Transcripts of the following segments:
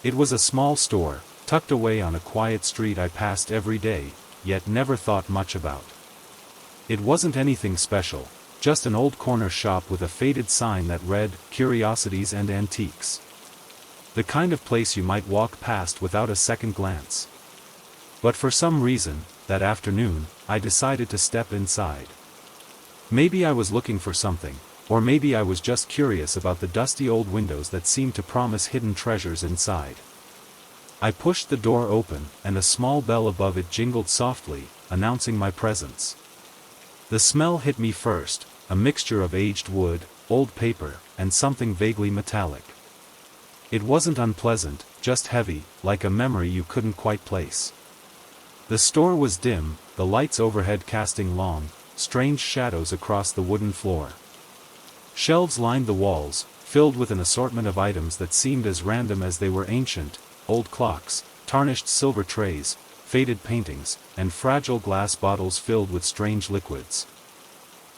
It was a small store, tucked away on a quiet street I passed every day, yet never thought much about. It wasn't anything special, just an old corner shop with a faded sign that read, "Curiosities and Antiques." The kind of place you might walk past without a second glance. But for some reason, that afternoon, I decided to step inside. Maybe I was looking for something, or maybe I was just curious about the dusty old windows that seemed to promise hidden treasures inside. I pushed the door open, and a small bell above it jingled softly, announcing my presence. The smell hit me first, a mixture of aged wood, old paper, and something vaguely metallic. It wasn't unpleasant, just heavy, like a memory you couldn't quite place. The store was dim, the lights overhead casting long, strange shadows across the wooden floor. Shelves lined the walls, filled with an assortment of items that seemed as random as they were ancient: old clocks, tarnished silver trays, faded paintings, and fragile glass bottles filled with strange liquids.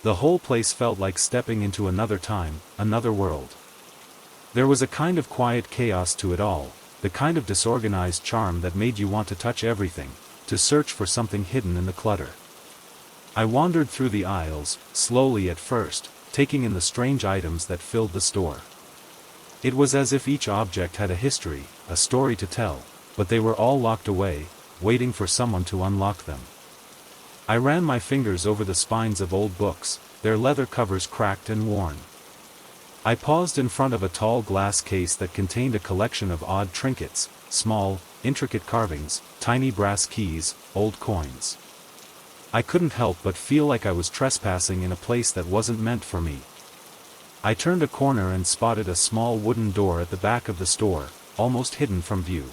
The whole place felt like stepping into another time, another world. There was a kind of quiet chaos to it all, the kind of disorganized charm that made you want to touch everything, to search for something hidden in the clutter. I wandered through the aisles, slowly at first, taking in the strange items that filled the store. It was as if each object had a history, a story to tell, but they were all locked away, waiting for someone to unlock them. I ran my fingers over the spines of old books, their leather covers cracked and worn. I paused in front of a tall glass case that contained a collection of odd trinkets, small, intricate carvings, tiny brass keys, old coins. I couldn't help but feel like I was trespassing in a place that wasn't meant for me. I turned a corner and spotted a small wooden door at the back of the store, almost hidden from view.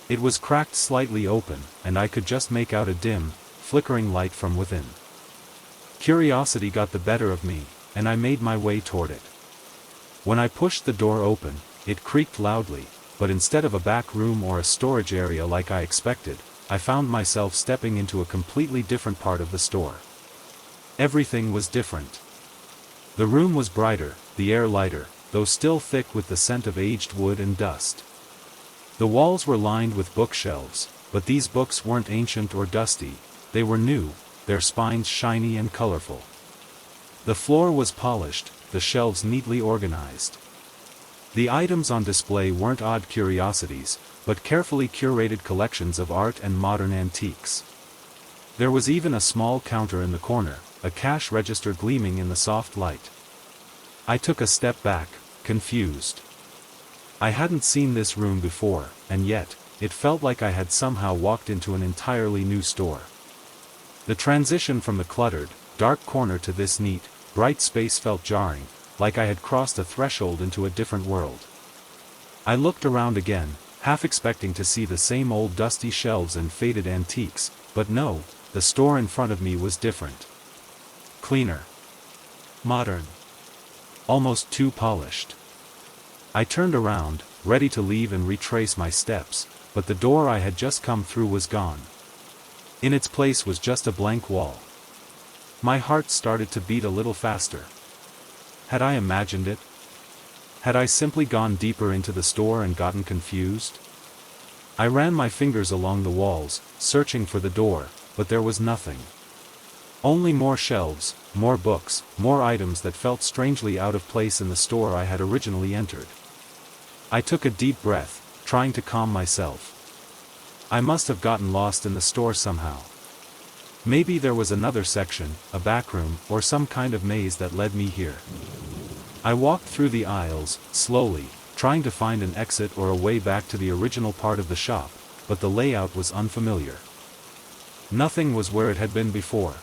It was cracked slightly open, and I could just make out a dim, flickering light from within. Curiosity got the better of me, and I made my way toward it. When I pushed the door open, it creaked loudly, but instead of a back room or a storage area like I expected, I found myself stepping into a completely different part of the store. Everything was different. The room was brighter, the air lighter, though still thick with the scent of aged wood and dust. The walls were lined with bookshelves, but these books weren't ancient or dusty, they were new, their spines shiny and colorful. The floor was polished, the shelves neatly organized. The items on display weren't odd curiosities, but carefully curated collections of art and modern antiques. There was even a small counter in the corner, a cash register gleaming in the soft light. I took a step back, confused. I hadn't seen this room before, and yet, it felt like I had somehow walked into an entirely new store. The transition from the cluttered, dark corner to this neat, bright space felt jarring, like I had crossed a threshold into a different world. I looked around again, half expecting to see the same old dusty shelves and faded antiques, but no, the store in front of me was different. Cleaner. Modern. Almost too polished. I turned around, ready to leave and retrace my steps, but the door I had just come through was gone. In its place was just a blank wall. My heart started to beat a little faster. Had I imagined it? Had I simply gone deeper into the store and gotten confused? I ran my fingers along the walls, searching for the door, but there was nothing. Only more shelves, more books, more items that felt strangely out of place in the store I had originally entered. I took a deep breath, trying to calm myself. I must have gotten lost in the store somehow. Maybe there was another section, a back room, or some kind of maze that led me here. I walked through the aisles, slowly, trying to find an exit or a way back to the original part of the shop, but the layout was unfamiliar. Nothing was where it had been before.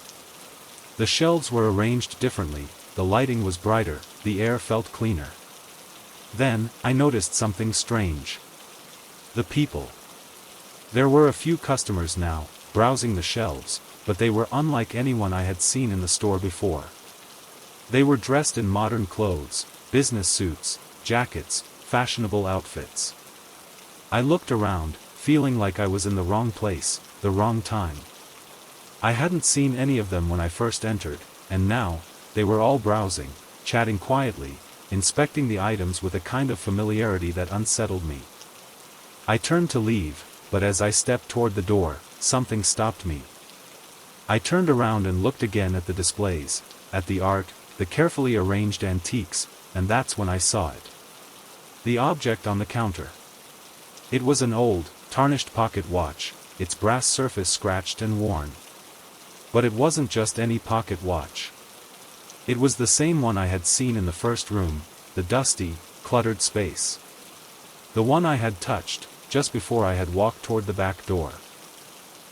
The shelves were arranged differently, the lighting was brighter, the air felt cleaner. Then, I noticed something strange. The people. There were a few customers now, browsing the shelves, but they were unlike anyone I had seen in the store before. They were dressed in modern clothes, business suits, jackets, fashionable outfits. I looked around, feeling like I was in the wrong place, the wrong time. I hadn't seen any of them when I first entered, and now, they were all browsing, chatting quietly, inspecting the items with a kind of familiarity that unsettled me. I turned to leave, but as I stepped toward the door, something stopped me. I turned around and looked again at the displays, at the art, the carefully arranged antiques, and that's when I saw it. The object on the counter. It was an old, tarnished pocket watch, its brass surface scratched and worn. But it wasn't just any pocket watch. It was the same one I had seen in the first room, the dusty, cluttered space. The one I had touched, just before I had walked toward the back door.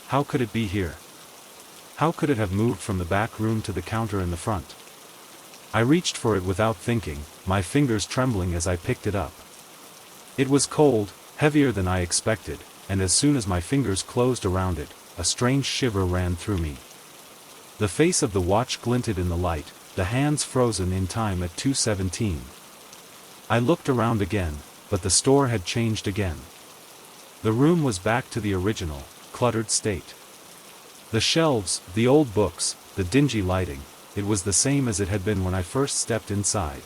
How could it be here? How could it have moved from the back room to the counter in the front? I reached for it without thinking, my fingers trembling as I picked it up. It was cold, heavier than I expected, and as soon as my fingers closed around it, a strange shiver ran through me. The face of the watch glinted in the light, the hands frozen in time at 2:17. I looked around again, but the store had changed again. The room was back to the original, cluttered state. The shelves, the old books, the dingy lighting, it was the same as it had been when I first stepped inside.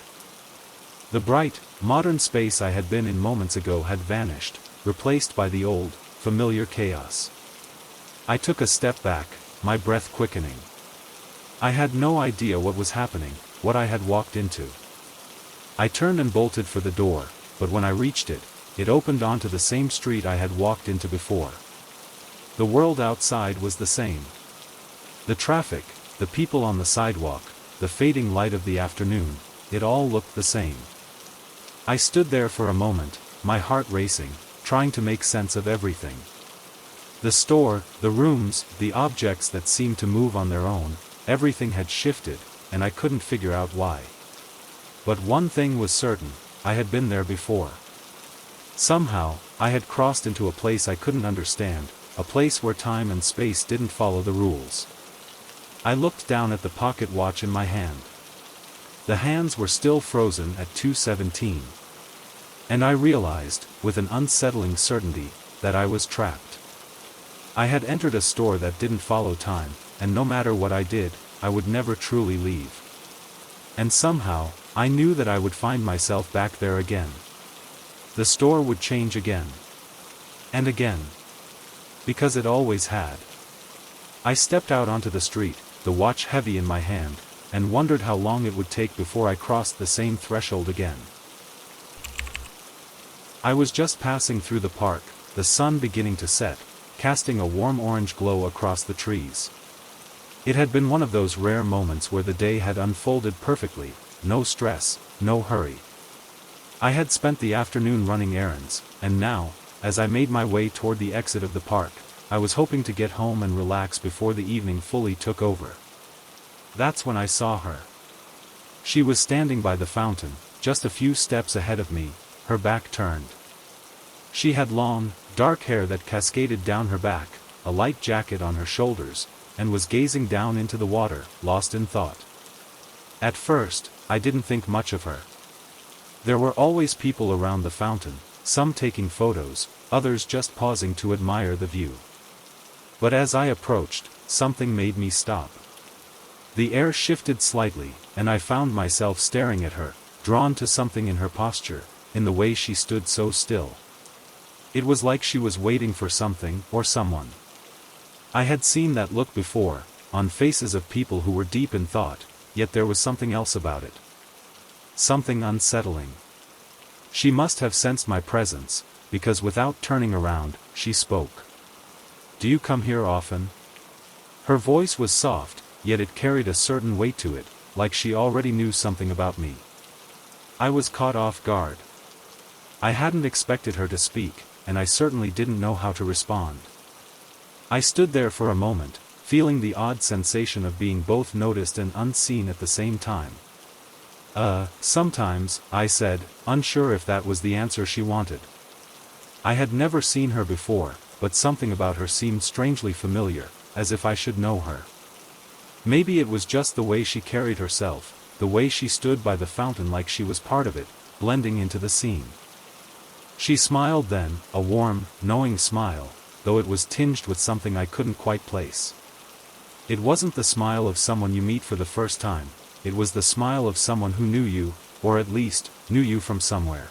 The bright, modern space I had been in moments ago had vanished, replaced by the old, familiar chaos. I took a step back, my breath quickening. I had no idea what was happening, what I had walked into. I turned and bolted for the door, but when I reached it, it opened onto the same street I had walked into before. The world outside was the same. The traffic, the people on the sidewalk, the fading light of the afternoon, it all looked the same. I stood there for a moment, my heart racing, trying to make sense of everything. The store, the rooms, the objects that seemed to move on their own, everything had shifted, and I couldn't figure out why. But one thing was certain, I had been there before. Somehow, I had crossed into a place I couldn't understand, a place where time and space didn't follow the rules. I looked down at the pocket watch in my hand. The hands were still frozen at 2:17. And I realized, with an unsettling certainty, that I was trapped. I had entered a store that didn't follow time, and no matter what I did, I would never truly leave. And somehow, I knew that I would find myself back there again. The store would change again. And again. Because it always had. I stepped out onto the street, the watch heavy in my hand, and wondered how long it would take before I crossed the same threshold again. I was just passing through the park, the sun beginning to set, casting a warm orange glow across the trees. It had been one of those rare moments where the day had unfolded perfectly, no stress, no hurry. I had spent the afternoon running errands, and now, as I made my way toward the exit of the park, I was hoping to get home and relax before the evening fully took over. That's when I saw her. She was standing by the fountain, just a few steps ahead of me, her back turned. She had long, dark hair that cascaded down her back, a light jacket on her shoulders, and was gazing down into the water, lost in thought. At first, I didn't think much of her. There were always people around the fountain, some taking photos, others just pausing to admire the view. But as I approached, something made me stop. The air shifted slightly, and I found myself staring at her, drawn to something in her posture, in the way she stood so still. It was like she was waiting for something, or someone. I had seen that look before, on faces of people who were deep in thought, yet there was something else about it. Something unsettling. She must have sensed my presence, because without turning around, she spoke. "Do you come here often?" Her voice was soft, yet it carried a certain weight to it, like she already knew something about me. I was caught off guard. I hadn't expected her to speak, and I certainly didn't know how to respond. I stood there for a moment, feeling the odd sensation of being both noticed and unseen at the same time. Sometimes, I said, unsure if that was the answer she wanted. I had never seen her before, but something about her seemed strangely familiar, as if I should know her. Maybe it was just the way she carried herself, the way she stood by the fountain like she was part of it, blending into the scene. She smiled then, a warm, knowing smile, though it was tinged with something I couldn't quite place. It wasn't the smile of someone you meet for the first time, it was the smile of someone who knew you, or at least, knew you from somewhere.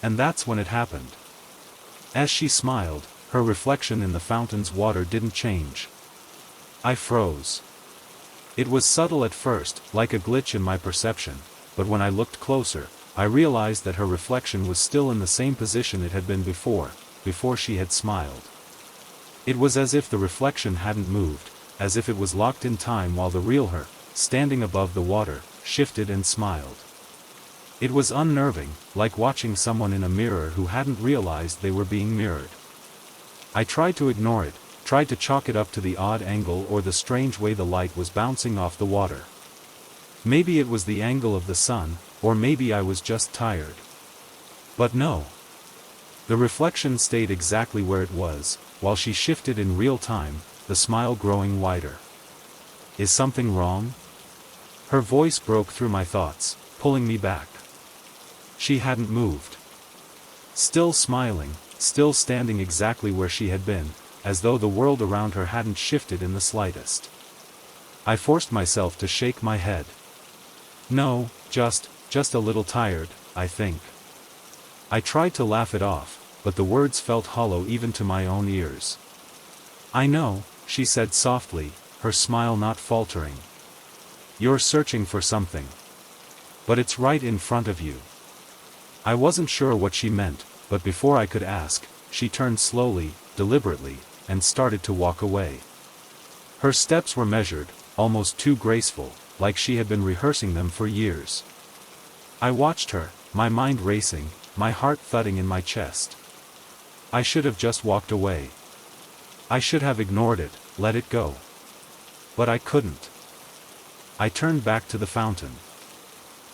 And that's when it happened. As she smiled, her reflection in the fountain's water didn't change. I froze. It was subtle at first, like a glitch in my perception, but when I looked closer, I realized that her reflection was still in the same position it had been before she had smiled. It was as if the reflection hadn't moved, as if it was locked in time while the real her, standing above the water, shifted and smiled. It was unnerving, like watching someone in a mirror who hadn't realized they were being mirrored. I tried to ignore it, tried to chalk it up to the odd angle or the strange way the light was bouncing off the water. Maybe it was the angle of the sun, or maybe I was just tired. But no. The reflection stayed exactly where it was, while she shifted in real time, the smile growing wider. Is something wrong? Her voice broke through my thoughts, pulling me back. She hadn't moved. Still smiling, still standing exactly where she had been, as though the world around her hadn't shifted in the slightest. I forced myself to shake my head. No, just a little tired, I think. I tried to laugh it off, but the words felt hollow even to my own ears. I know, she said softly, her smile not faltering. You're searching for something. But it's right in front of you. I wasn't sure what she meant, but before I could ask, she turned slowly, deliberately, and started to walk away. Her steps were measured, almost too graceful, like she had been rehearsing them for years. I watched her, my mind racing, my heart thudding in my chest. I should have just walked away. I should have ignored it, let it go. But I couldn't. I turned back to the fountain.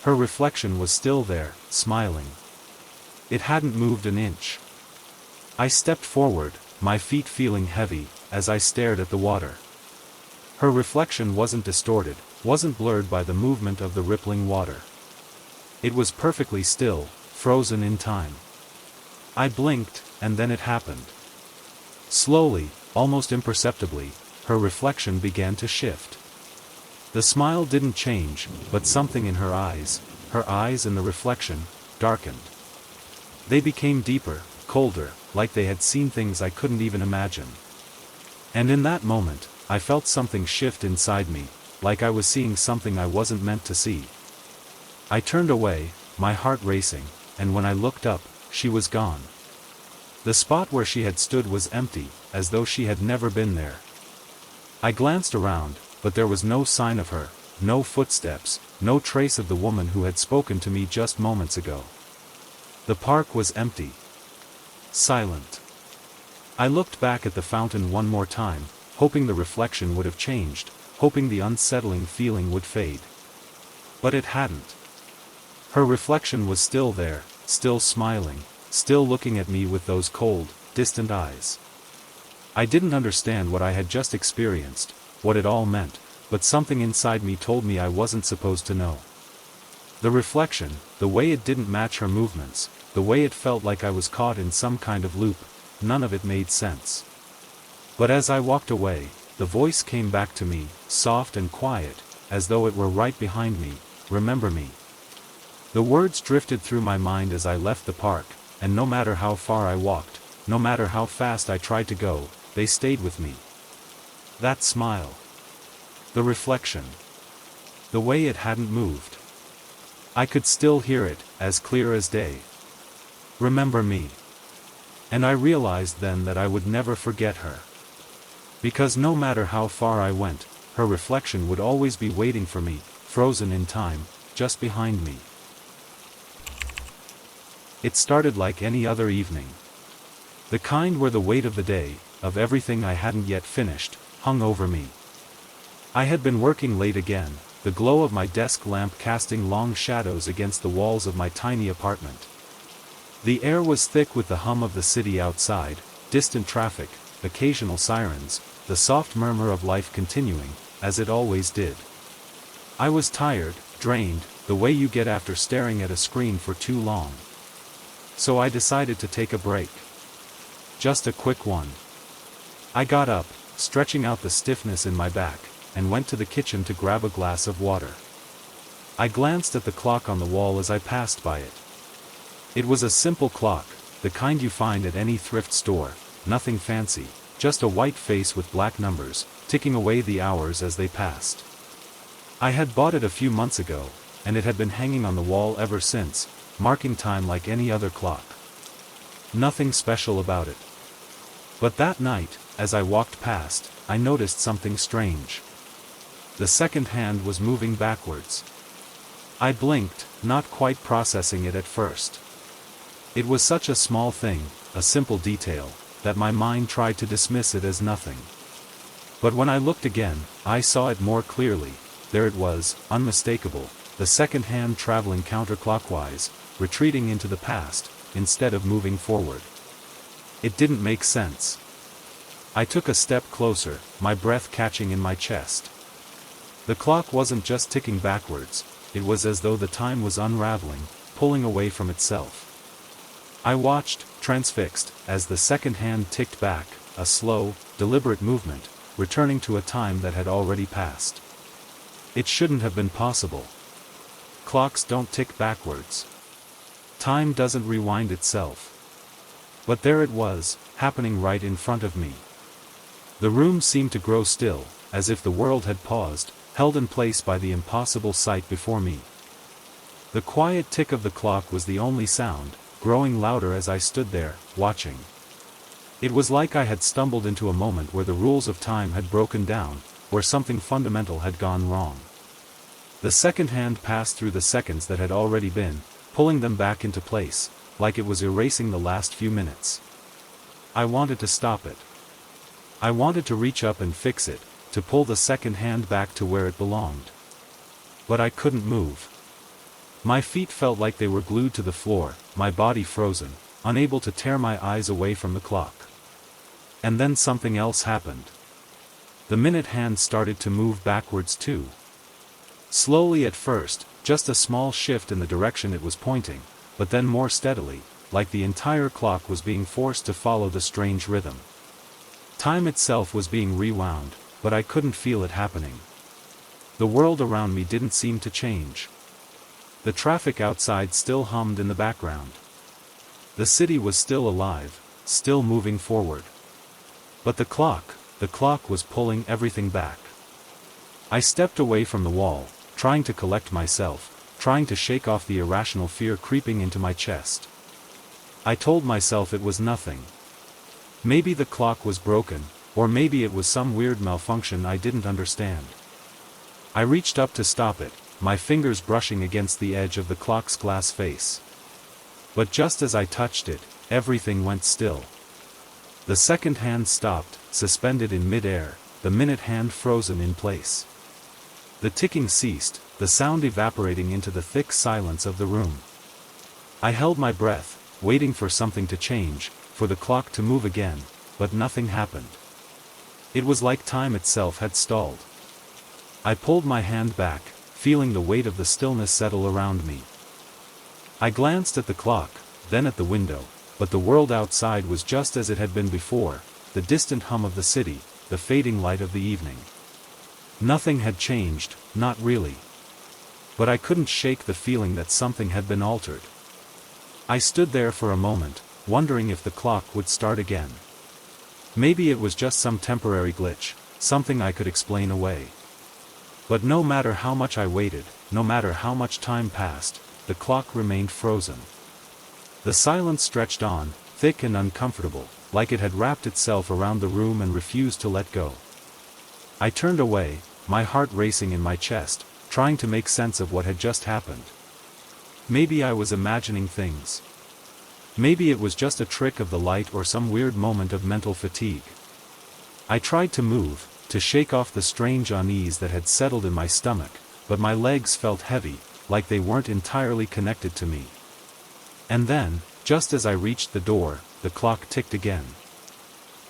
Her reflection was still there, smiling. It hadn't moved an inch. I stepped forward, my feet feeling heavy, as I stared at the water. Her reflection wasn't distorted, wasn't blurred by the movement of the rippling water. It was perfectly still, frozen in time. I blinked, and then it happened. Slowly, almost imperceptibly, her reflection began to shift. The smile didn't change, but something in her eyes and the reflection, darkened. They became deeper, colder, like they had seen things I couldn't even imagine. And in that moment, I felt something shift inside me, like I was seeing something I wasn't meant to see. I turned away, my heart racing, and when I looked up, she was gone. The spot where she had stood was empty, as though she had never been there. I glanced around, but there was no sign of her, no footsteps, no trace of the woman who had spoken to me just moments ago. The park was empty. Silent. I looked back at the fountain one more time, hoping the reflection would have changed, hoping the unsettling feeling would fade. But it hadn't. Her reflection was still there, still smiling, still looking at me with those cold, distant eyes. I didn't understand what I had just experienced, what it all meant, but something inside me told me I wasn't supposed to know. The reflection, the way it didn't match her movements, the way it felt like I was caught in some kind of loop, none of it made sense. But as I walked away, the voice came back to me, soft and quiet, as though it were right behind me, remember me. The words drifted through my mind as I left the park, and no matter how far I walked, no matter how fast I tried to go, they stayed with me. That smile. The reflection. The way it hadn't moved. I could still hear it, as clear as day. Remember me. And I realized then that I would never forget her. Because no matter how far I went, her reflection would always be waiting for me, frozen in time, just behind me. It started like any other evening. The kind where the weight of the day, of everything I hadn't yet finished, hung over me. I had been working late again, the glow of my desk lamp casting long shadows against the walls of my tiny apartment. The air was thick with the hum of the city outside, distant traffic, occasional sirens, the soft murmur of life continuing, as it always did. I was tired, drained, the way you get after staring at a screen for too long. So I decided to take a break. Just a quick one. I got up, stretching out the stiffness in my back, and went to the kitchen to grab a glass of water. I glanced at the clock on the wall as I passed by it. It was a simple clock, the kind you find at any thrift store, nothing fancy, just a white face with black numbers, ticking away the hours as they passed. I had bought it a few months ago, and it had been hanging on the wall ever since, marking time like any other clock. Nothing special about it. But that night, as I walked past, I noticed something strange. The second hand was moving backwards. I blinked, not quite processing it at first. It was such a small thing, a simple detail, that my mind tried to dismiss it as nothing. But when I looked again, I saw it more clearly. There it was, unmistakable, the second hand traveling counterclockwise, retreating into the past, instead of moving forward. It didn't make sense. I took a step closer, my breath catching in my chest. The clock wasn't just ticking backwards, it was as though the time was unraveling, pulling away from itself. I watched, transfixed, as the second hand ticked back, a slow, deliberate movement, returning to a time that had already passed. It shouldn't have been possible. Clocks don't tick backwards. Time doesn't rewind itself. But there it was, happening right in front of me. The room seemed to grow still, as if the world had paused, held in place by the impossible sight before me. The quiet tick of the clock was the only sound, growing louder as I stood there, watching. It was like I had stumbled into a moment where the rules of time had broken down, where something fundamental had gone wrong. The second hand passed through the seconds that had already been, pulling them back into place, like it was erasing the last few minutes. I wanted to stop it. I wanted to reach up and fix it, to pull the second hand back to where it belonged. But I couldn't move. My feet felt like they were glued to the floor, my body frozen, unable to tear my eyes away from the clock. And then something else happened. The minute hand started to move backwards too. Slowly at first, just a small shift in the direction it was pointing, but then more steadily, like the entire clock was being forced to follow the strange rhythm. Time itself was being rewound, but I couldn't feel it happening. The world around me didn't seem to change. The traffic outside still hummed in the background. The city was still alive, still moving forward. But the clock was pulling everything back. I stepped away from the wall, trying to collect myself, trying to shake off the irrational fear creeping into my chest. I told myself it was nothing. Maybe the clock was broken, or maybe it was some weird malfunction I didn't understand. I reached up to stop it, my fingers brushing against the edge of the clock's glass face. But just as I touched it, everything went still. The second hand stopped, suspended in mid-air, the minute hand frozen in place. The ticking ceased, the sound evaporating into the thick silence of the room. I held my breath, waiting for something to change, for the clock to move again, but nothing happened. It was like time itself had stalled. I pulled my hand back, feeling the weight of the stillness settle around me. I glanced at the clock, then at the window, but the world outside was just as it had been before, the distant hum of the city, the fading light of the evening. Nothing had changed, not really. But I couldn't shake the feeling that something had been altered. I stood there for a moment, wondering if the clock would start again. Maybe it was just some temporary glitch, something I could explain away. But no matter how much I waited, no matter how much time passed, the clock remained frozen. The silence stretched on, thick and uncomfortable, like it had wrapped itself around the room and refused to let go. I turned away, my heart racing in my chest, trying to make sense of what had just happened. Maybe I was imagining things. Maybe it was just a trick of the light or some weird moment of mental fatigue. I tried to move, to shake off the strange unease that had settled in my stomach, but my legs felt heavy, like they weren't entirely connected to me. And then, just as I reached the door, the clock ticked again.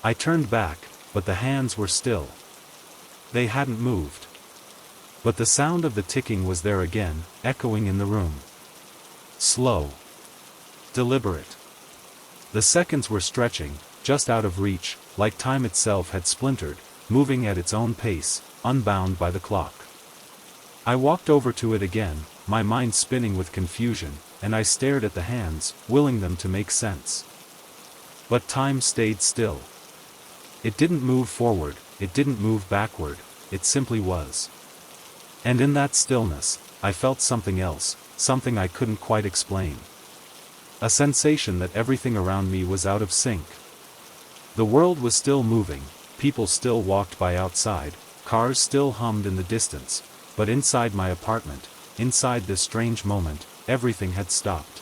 I turned back, but the hands were still. They hadn't moved. But the sound of the ticking was there again, echoing in the room. Slow. Deliberate. The seconds were stretching, just out of reach, like time itself had splintered, moving at its own pace, unbound by the clock. I walked over to it again, my mind spinning with confusion, and I stared at the hands, willing them to make sense. But time stayed still. It didn't move forward, it didn't move backward, it simply was. And in that stillness, I felt something else, something I couldn't quite explain. A sensation that everything around me was out of sync. The world was still moving, people still walked by outside, cars still hummed in the distance, but inside my apartment, inside this strange moment, everything had stopped.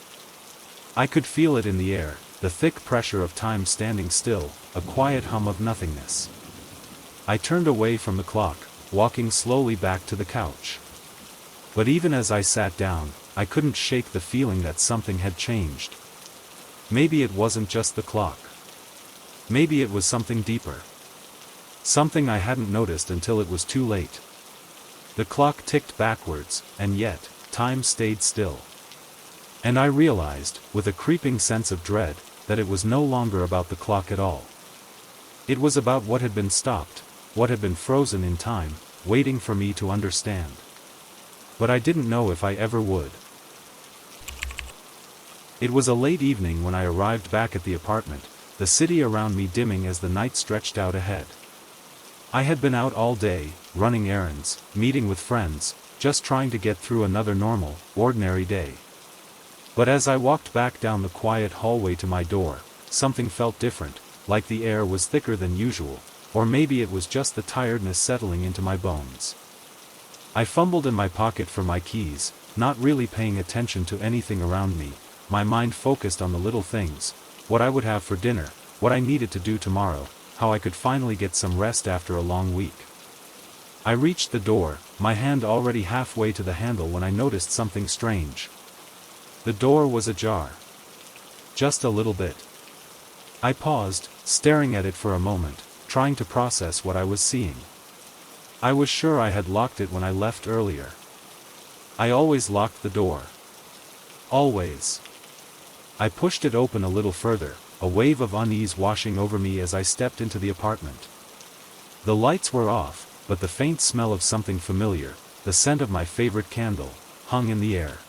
I could feel it in the air, the thick pressure of time standing still, a quiet hum of nothingness. I turned away from the clock, walking slowly back to the couch. But even as I sat down, I couldn't shake the feeling that something had changed. Maybe it wasn't just the clock. Maybe it was something deeper. Something I hadn't noticed until it was too late. The clock ticked backwards, and yet, time stayed still. And I realized, with a creeping sense of dread, that it was no longer about the clock at all. It was about what had been stopped, what had been frozen in time, waiting for me to understand. But I didn't know if I ever would. It was a late evening when I arrived back at the apartment, the city around me dimming as the night stretched out ahead. I had been out all day, running errands, meeting with friends, just trying to get through another normal, ordinary day. But as I walked back down the quiet hallway to my door, something felt different, like the air was thicker than usual, or maybe it was just the tiredness settling into my bones. I fumbled in my pocket for my keys, not really paying attention to anything around me, my mind focused on the little things, what I would have for dinner, what I needed to do tomorrow, how I could finally get some rest after a long week. I reached the door, my hand already halfway to the handle when I noticed something strange. The door was ajar. Just a little bit. I paused, staring at it for a moment, trying to process what I was seeing. I was sure I had locked it when I left earlier. I always locked the door. Always. I pushed it open a little further, a wave of unease washing over me as I stepped into the apartment. The lights were off, but the faint smell of something familiar, the scent of my favorite candle, hung in the air.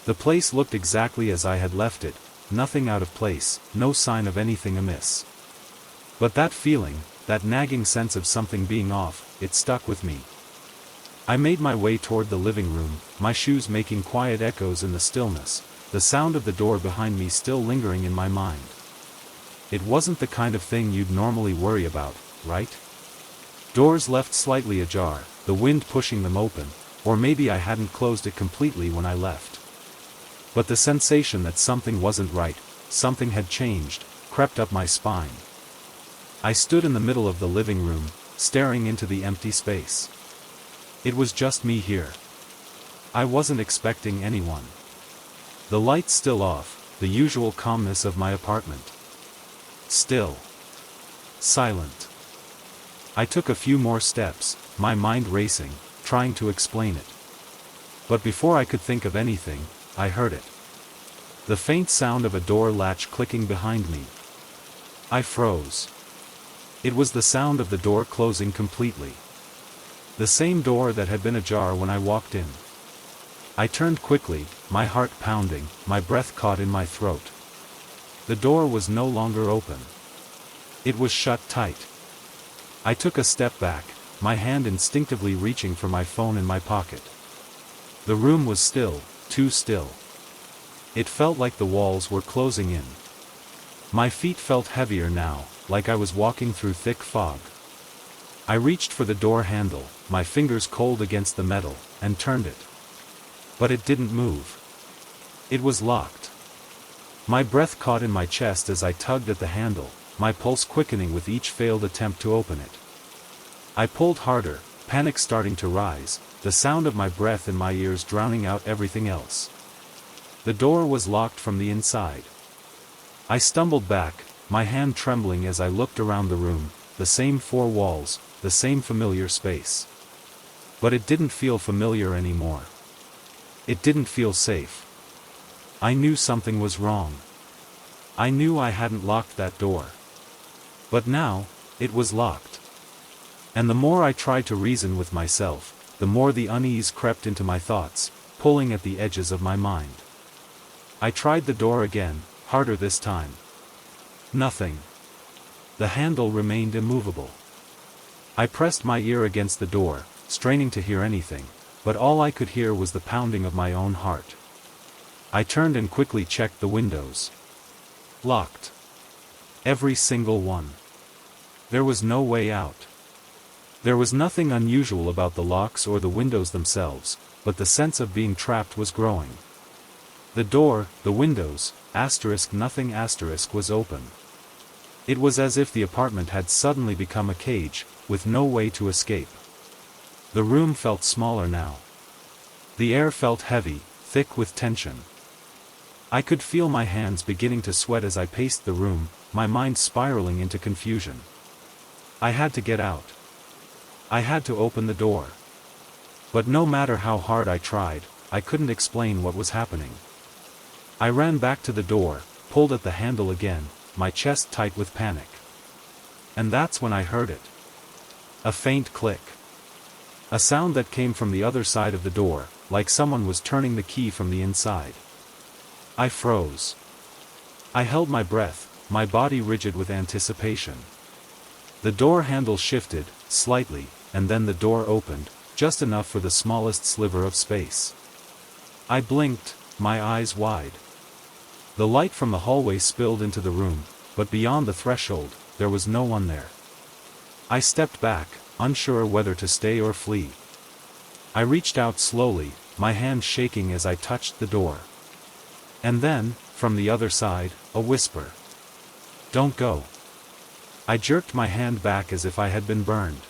The place looked exactly as I had left it, nothing out of place, no sign of anything amiss. But that feeling, that nagging sense of something being off, it stuck with me. I made my way toward the living room, my shoes making quiet echoes in the stillness, the sound of the door behind me still lingering in my mind. It wasn't the kind of thing you'd normally worry about, right? Doors left slightly ajar, the wind pushing them open, or maybe I hadn't closed it completely when I left. But the sensation that something wasn't right, something had changed, crept up my spine. I stood in the middle of the living room, staring into the empty space. It was just me here. I wasn't expecting anyone. The lights still off, the usual calmness of my apartment. Still. Silent. I took a few more steps, my mind racing, trying to explain it. But before I could think of anything, I heard it. The faint sound of a door latch clicking behind me. I froze. It was the sound of the door closing completely. The same door that had been ajar when I walked in. I turned quickly, my heart pounding, my breath caught in my throat. The door was no longer open. It was shut tight. I took a step back, my hand instinctively reaching for my phone in my pocket. The room was still, too still. It felt like the walls were closing in. My feet felt heavier now, like I was walking through thick fog. I reached for the door handle, my fingers cold against the metal, and turned it. But it didn't move. It was locked. My breath caught in my chest as I tugged at the handle, my pulse quickening with each failed attempt to open it. I pulled harder, panic starting to rise, the sound of my breath in my ears drowning out everything else. The door was locked from the inside. I stumbled back, my hand trembling as I looked around the room, the same four walls, the same familiar space. But it didn't feel familiar anymore. It didn't feel safe. I knew something was wrong. I knew I hadn't locked that door. But now, it was locked. And the more I tried to reason with myself, the more the unease crept into my thoughts, pulling at the edges of my mind. I tried the door again, harder this time. Nothing. The handle remained immovable. I pressed my ear against the door, straining to hear anything, but all I could hear was the pounding of my own heart. I turned and quickly checked the windows. Locked. Every single one. There was no way out. There was nothing unusual about the locks or the windows themselves, but the sense of being trapped was growing. The door, the windows, nothing was open. It was as if the apartment had suddenly become a cage, with no way to escape. The room felt smaller now. The air felt heavy, thick with tension. I could feel my hands beginning to sweat as I paced the room, my mind spiraling into confusion. I had to get out. I had to open the door. But no matter how hard I tried, I couldn't explain what was happening. I ran back to the door, pulled at the handle again, my chest tight with panic. And that's when I heard it. A faint click. A sound that came from the other side of the door, like someone was turning the key from the inside. I froze. I held my breath, my body rigid with anticipation. The door handle shifted, slightly, and then the door opened, just enough for the smallest sliver of space. I blinked, my eyes wide. The light from the hallway spilled into the room, but beyond the threshold, there was no one there. I stepped back, unsure whether to stay or flee. I reached out slowly, my hand shaking as I touched the door. And then, from the other side, a whisper. "Don't go." I jerked my hand back as if I had been burned.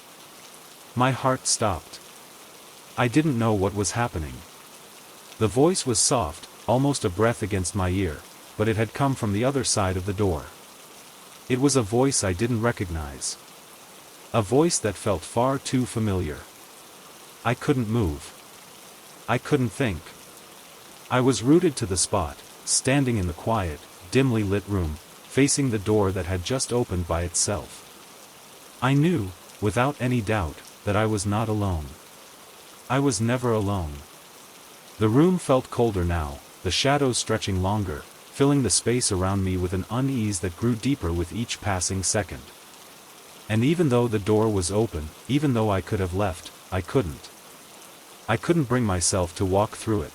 My heart stopped. I didn't know what was happening. The voice was soft, almost a breath against my ear, but it had come from the other side of the door. It was a voice I didn't recognize. A voice that felt far too familiar. I couldn't move. I couldn't think. I was rooted to the spot, standing in the quiet, dimly lit room, facing the door that had just opened by itself. I knew, without any doubt, that I was not alone. I was never alone. The room felt colder now, the shadows stretching longer, filling the space around me with an unease that grew deeper with each passing second. And even though the door was open, even though I could have left, I couldn't. I couldn't bring myself to walk through it.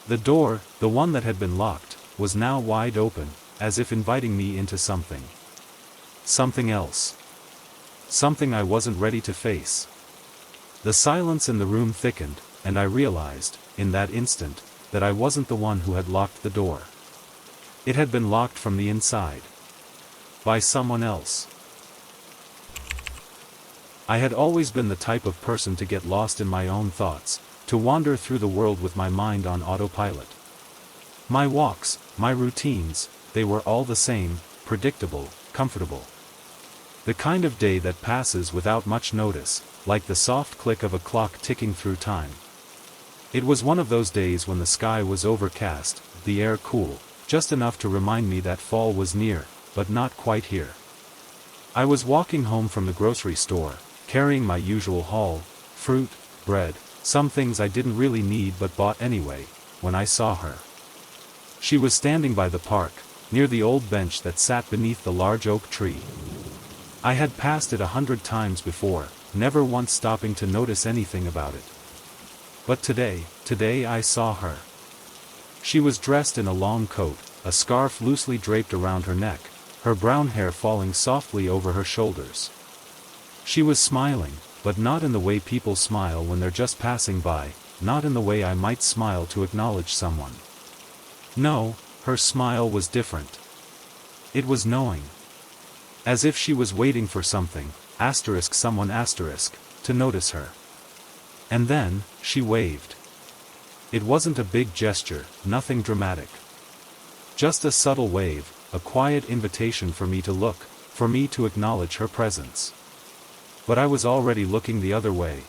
The door, the one that had been locked, was now wide open, as if inviting me into something. Something else. Something I wasn't ready to face. The silence in the room thickened, and I realized, in that instant, that I wasn't the one who had locked the door. It had been locked from the inside. By someone else. I had always been the type of person to get lost in my own thoughts, to wander through the world with my mind on autopilot. My walks, my routines, they were all the same, predictable, comfortable. The kind of day that passes without much notice, like the soft click of a clock ticking through time. It was one of those days when the sky was overcast, the air cool, just enough to remind me that fall was near, but not quite here. I was walking home from the grocery store, carrying my usual haul, fruit, bread, some things I didn't really need but bought anyway, when I saw her. She was standing by the park, near the old bench that sat beneath the large oak tree. I had passed it 100 times before, never once stopping to notice anything about it. But today I saw her. She was dressed in a long coat, a scarf loosely draped around her neck, her brown hair falling softly over her shoulders. She was smiling, but not in the way people smile when they're just passing by, not in the way I might smile to acknowledge someone. No, her smile was different. It was knowing. As if she was waiting for something, someone to notice her. And then, she waved. It wasn't a big gesture, nothing dramatic. Just a subtle wave, a quiet invitation for me to look, for me to acknowledge her presence. But I was already looking the other way.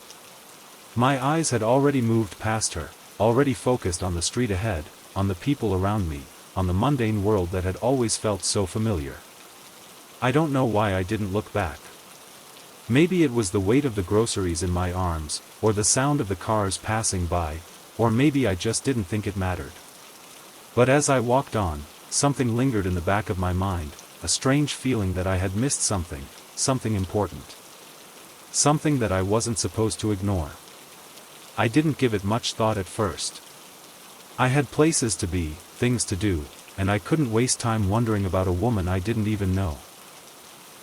My eyes had already moved past her, already focused on the street ahead, on the people around me, on the mundane world that had always felt so familiar. I don't know why I didn't look back. Maybe it was the weight of the groceries in my arms, or the sound of the cars passing by, or maybe I just didn't think it mattered. But as I walked on, something lingered in the back of my mind, a strange feeling that I had missed something, something important. Something that I wasn't supposed to ignore. I didn't give it much thought at first. I had places to be, things to do, and I couldn't waste time wondering about a woman I didn't even know.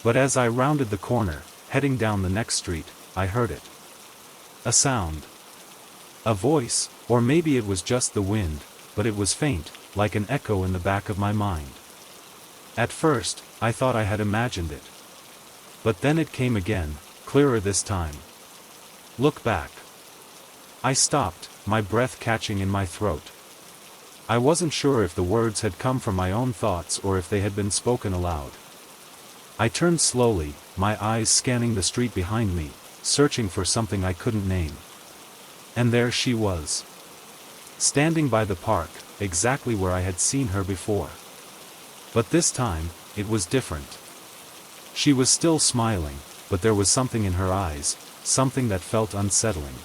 But as I rounded the corner, heading down the next street, I heard it. A sound. A voice, or maybe it was just the wind, but it was faint, like an echo in the back of my mind. At first, I thought I had imagined it. But then it came again, clearer this time. Look back. I stopped, my breath catching in my throat. I wasn't sure if the words had come from my own thoughts or if they had been spoken aloud. I turned slowly, my eyes scanning the street behind me, searching for something I couldn't name. And there she was. Standing by the park, exactly where I had seen her before. But this time, it was different. She was still smiling, but there was something in her eyes, something that felt unsettling.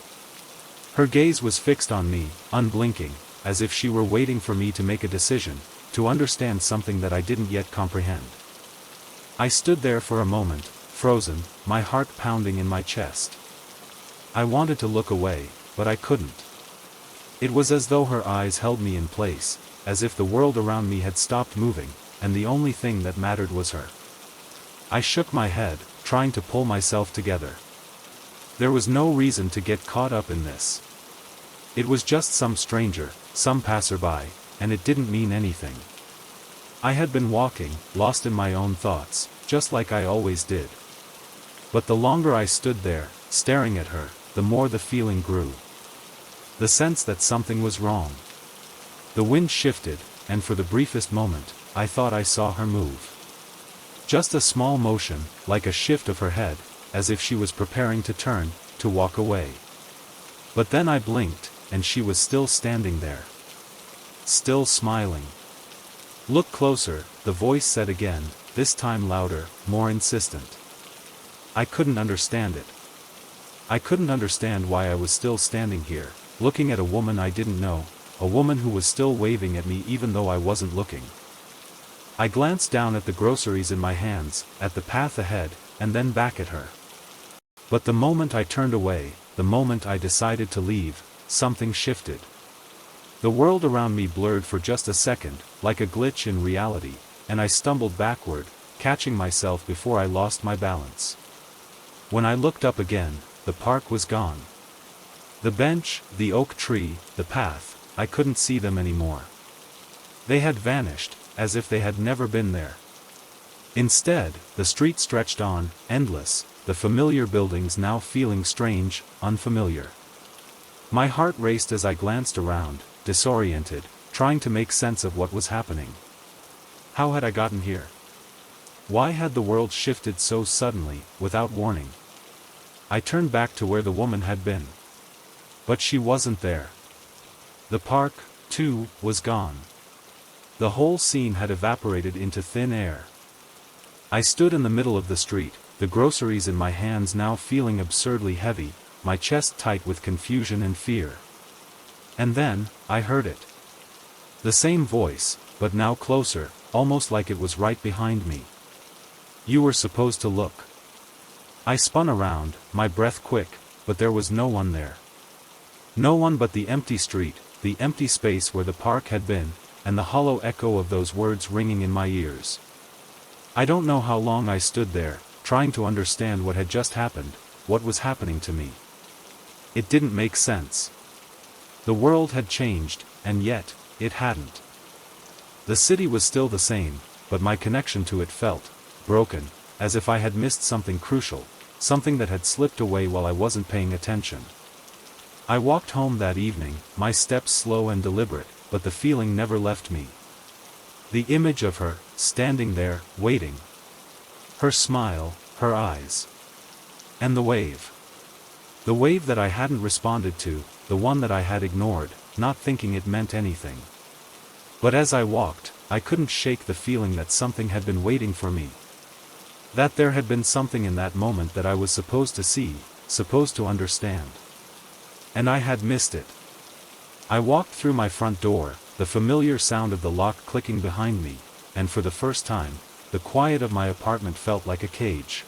Her gaze was fixed on me, unblinking, as if she were waiting for me to make a decision, to understand something that I didn't yet comprehend. I stood there for a moment, frozen, my heart pounding in my chest. I wanted to look away, but I couldn't. It was as though her eyes held me in place, as if the world around me had stopped moving, and the only thing that mattered was her. I shook my head, trying to pull myself together. There was no reason to get caught up in this. It was just some stranger, some passerby, and it didn't mean anything. I had been walking, lost in my own thoughts, just like I always did. But the longer I stood there, staring at her, the more the feeling grew. The sense that something was wrong. The wind shifted, and for the briefest moment, I thought I saw her move. Just a small motion, like a shift of her head, as if she was preparing to turn, to walk away. But then I blinked, and she was still standing there. Still smiling. Look closer, the voice said again, this time louder, more insistent. I couldn't understand it. I couldn't understand why I was still standing here, looking at a woman I didn't know, a woman who was still waving at me even though I wasn't looking. I glanced down at the groceries in my hands, at the path ahead, and then back at her. But the moment I turned away, the moment I decided to leave, something shifted. The world around me blurred for just a second, like a glitch in reality, and I stumbled backward, catching myself before I lost my balance. When I looked up again, the park was gone. The bench, the oak tree, the path, I couldn't see them anymore. They had vanished, as if they had never been there. Instead, the street stretched on, endless, the familiar buildings now feeling strange, unfamiliar. My heart raced as I glanced around, disoriented, trying to make sense of what was happening. How had I gotten here? Why had the world shifted so suddenly, without warning? I turned back to where the woman had been. But she wasn't there. The park, too, was gone. The whole scene had evaporated into thin air. I stood in the middle of the street, the groceries in my hands now feeling absurdly heavy, my chest tight with confusion and fear. And then, I heard it. The same voice, but now closer, almost like it was right behind me. You were supposed to look. I spun around, my breath quick, but there was no one there. No one but the empty street, the empty space where the park had been, and the hollow echo of those words ringing in my ears. I don't know how long I stood there, trying to understand what had just happened, what was happening to me. It didn't make sense. The world had changed, and yet, it hadn't. The city was still the same, but my connection to it felt broken, as if I had missed something crucial, something that had slipped away while I wasn't paying attention. I walked home that evening, my steps slow and deliberate, but the feeling never left me. The image of her, standing there, waiting. Her smile, her eyes. And the wave. The wave that I hadn't responded to, the one that I had ignored, not thinking it meant anything. But as I walked, I couldn't shake the feeling that something had been waiting for me. That there had been something in that moment that I was supposed to see, supposed to understand. And I had missed it. I walked through my front door, the familiar sound of the lock clicking behind me, and for the first time, the quiet of my apartment felt like a cage.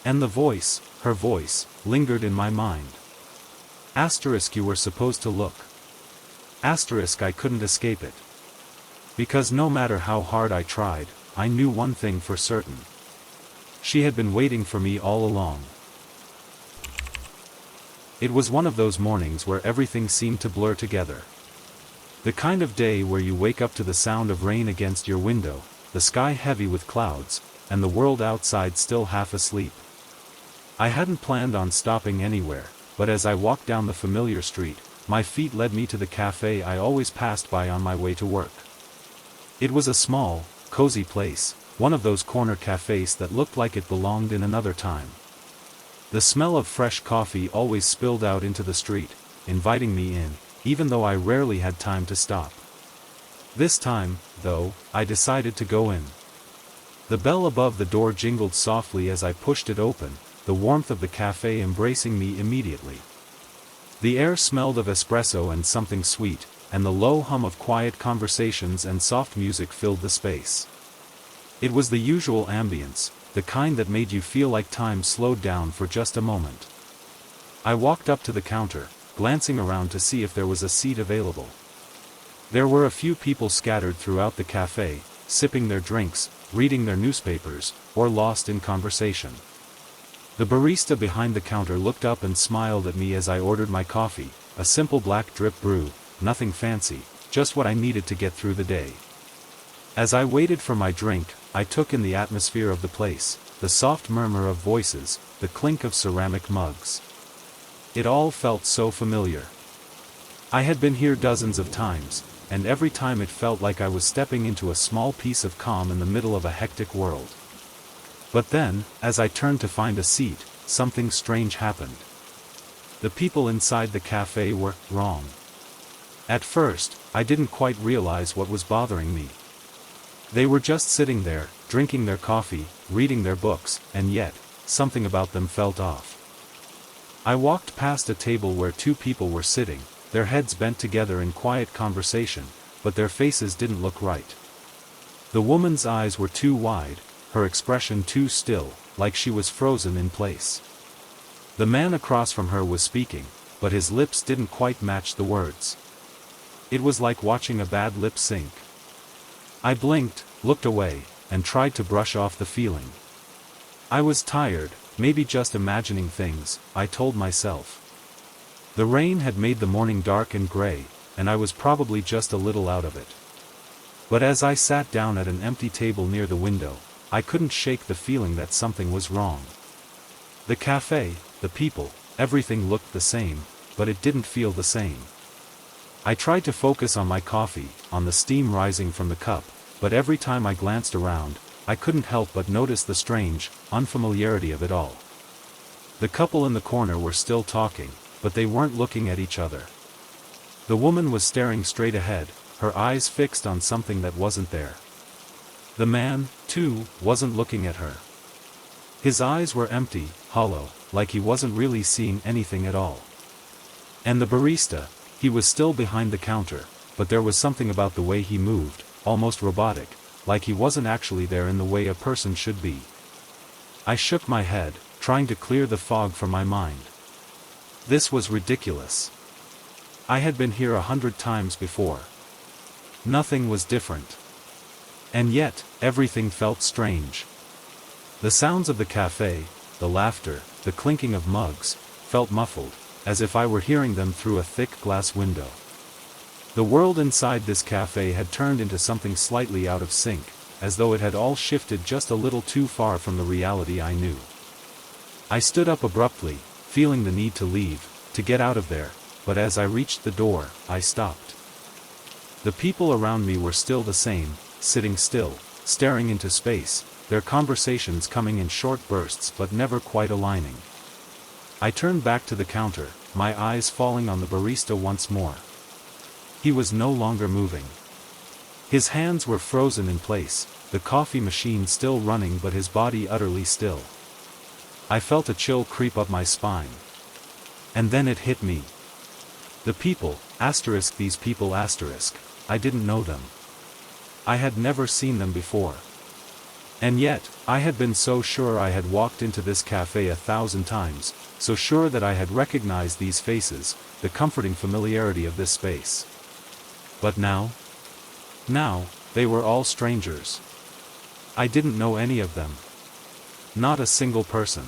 And the voice, her voice, lingered in my mind. Asterisk, you were supposed to look. Asterisk, I couldn't escape it. Because no matter how hard I tried, I knew one thing for certain. She had been waiting for me all along. It was one of those mornings where everything seemed to blur together. The kind of day where you wake up to the sound of rain against your window, the sky heavy with clouds, and the world outside still half asleep. I hadn't planned on stopping anywhere, but as I walked down the familiar street, my feet led me to the cafe I always passed by on my way to work. It was a small, cozy place, one of those corner cafes that looked like it belonged in another time. The smell of fresh coffee always spilled out into the street, inviting me in, even though I rarely had time to stop. This time, though, I decided to go in. The bell above the door jingled softly as I pushed it open, the warmth of the cafe embracing me immediately. The air smelled of espresso and something sweet, and the low hum of quiet conversations and soft music filled the space. It was the usual ambience, the kind that made you feel like time slowed down for just a moment. I walked up to the counter, glancing around to see if there was a seat available. There were a few people scattered throughout the cafe, sipping their drinks, reading their newspapers, or lost in conversation. The barista behind the counter looked up and smiled at me as I ordered my coffee, a simple black drip brew, nothing fancy, just what I needed to get through the day. As I waited for my drink, I took in the atmosphere of the place, the soft murmur of voices, the clink of ceramic mugs. It all felt so familiar. I had been here dozens of times, and every time it felt like I was stepping into a small piece of calm in the middle of a hectic world. But then, as I turned to find a seat, something strange happened. The people inside the cafe were wrong. At first, I didn't quite realize what was bothering me. They were just sitting there, drinking their coffee, reading their books, and yet, something about them felt off. I walked past a table where two people were sitting, their heads bent together in quiet conversation, but their faces didn't look right. The woman's eyes were too wide, her expression too still, like she was frozen in place. The man across from her was speaking, but his lips didn't quite match the words. It was like watching a bad lip sync. I blinked, looked away, and tried to brush off the feeling. I was tired, maybe just imagining things, I told myself. The rain had made the morning dark and gray, and I was probably just a little out of it. But as I sat down at an empty table near the window, I couldn't shake the feeling that something was wrong. The cafe, the people, everything looked the same, but it didn't feel the same. I tried to focus on my coffee, on the steam rising from the cup, but every time I glanced around, I couldn't help but notice the strange, unfamiliarity of it all. The couple in the corner were still talking, but they weren't looking at each other. The woman was staring straight ahead, her eyes fixed on something that wasn't there. The man, too, wasn't looking at her. His eyes were empty, hollow, like he wasn't really seeing anything at all. And the barista, he was still behind the counter, but there was something about the way he moved, almost robotic, like he wasn't actually there in the way a person should be. I shook my head, trying to clear the fog from my mind. This was ridiculous. I had been here 100 times before. Nothing was different. And yet, everything felt strange. The sounds of the cafe, the laughter, the clinking of mugs, felt muffled, as if I were hearing them through a thick glass window. The world inside this cafe had turned into something slightly out of sync, as though it had all shifted just a little too far from the reality I knew. I stood up abruptly, feeling the need to leave, to get out of there, but as I reached the door, I stopped. The people around me were still the same, sitting still, staring into space, their conversations coming in short bursts but never quite aligning. I turned back to the counter, my eyes falling on the barista once more. He was no longer moving. His hands were frozen in place, the coffee machine still running but his body utterly still. I felt a chill creep up my spine. And then it hit me. The people, these people, I didn't know them. I had never seen them before. And yet, I had been so sure I had walked into this cafe 1,000 times, so sure that I had recognized these faces, the comforting familiarity of this space. But now? Now, they were all strangers. I didn't know any of them. Not a single person.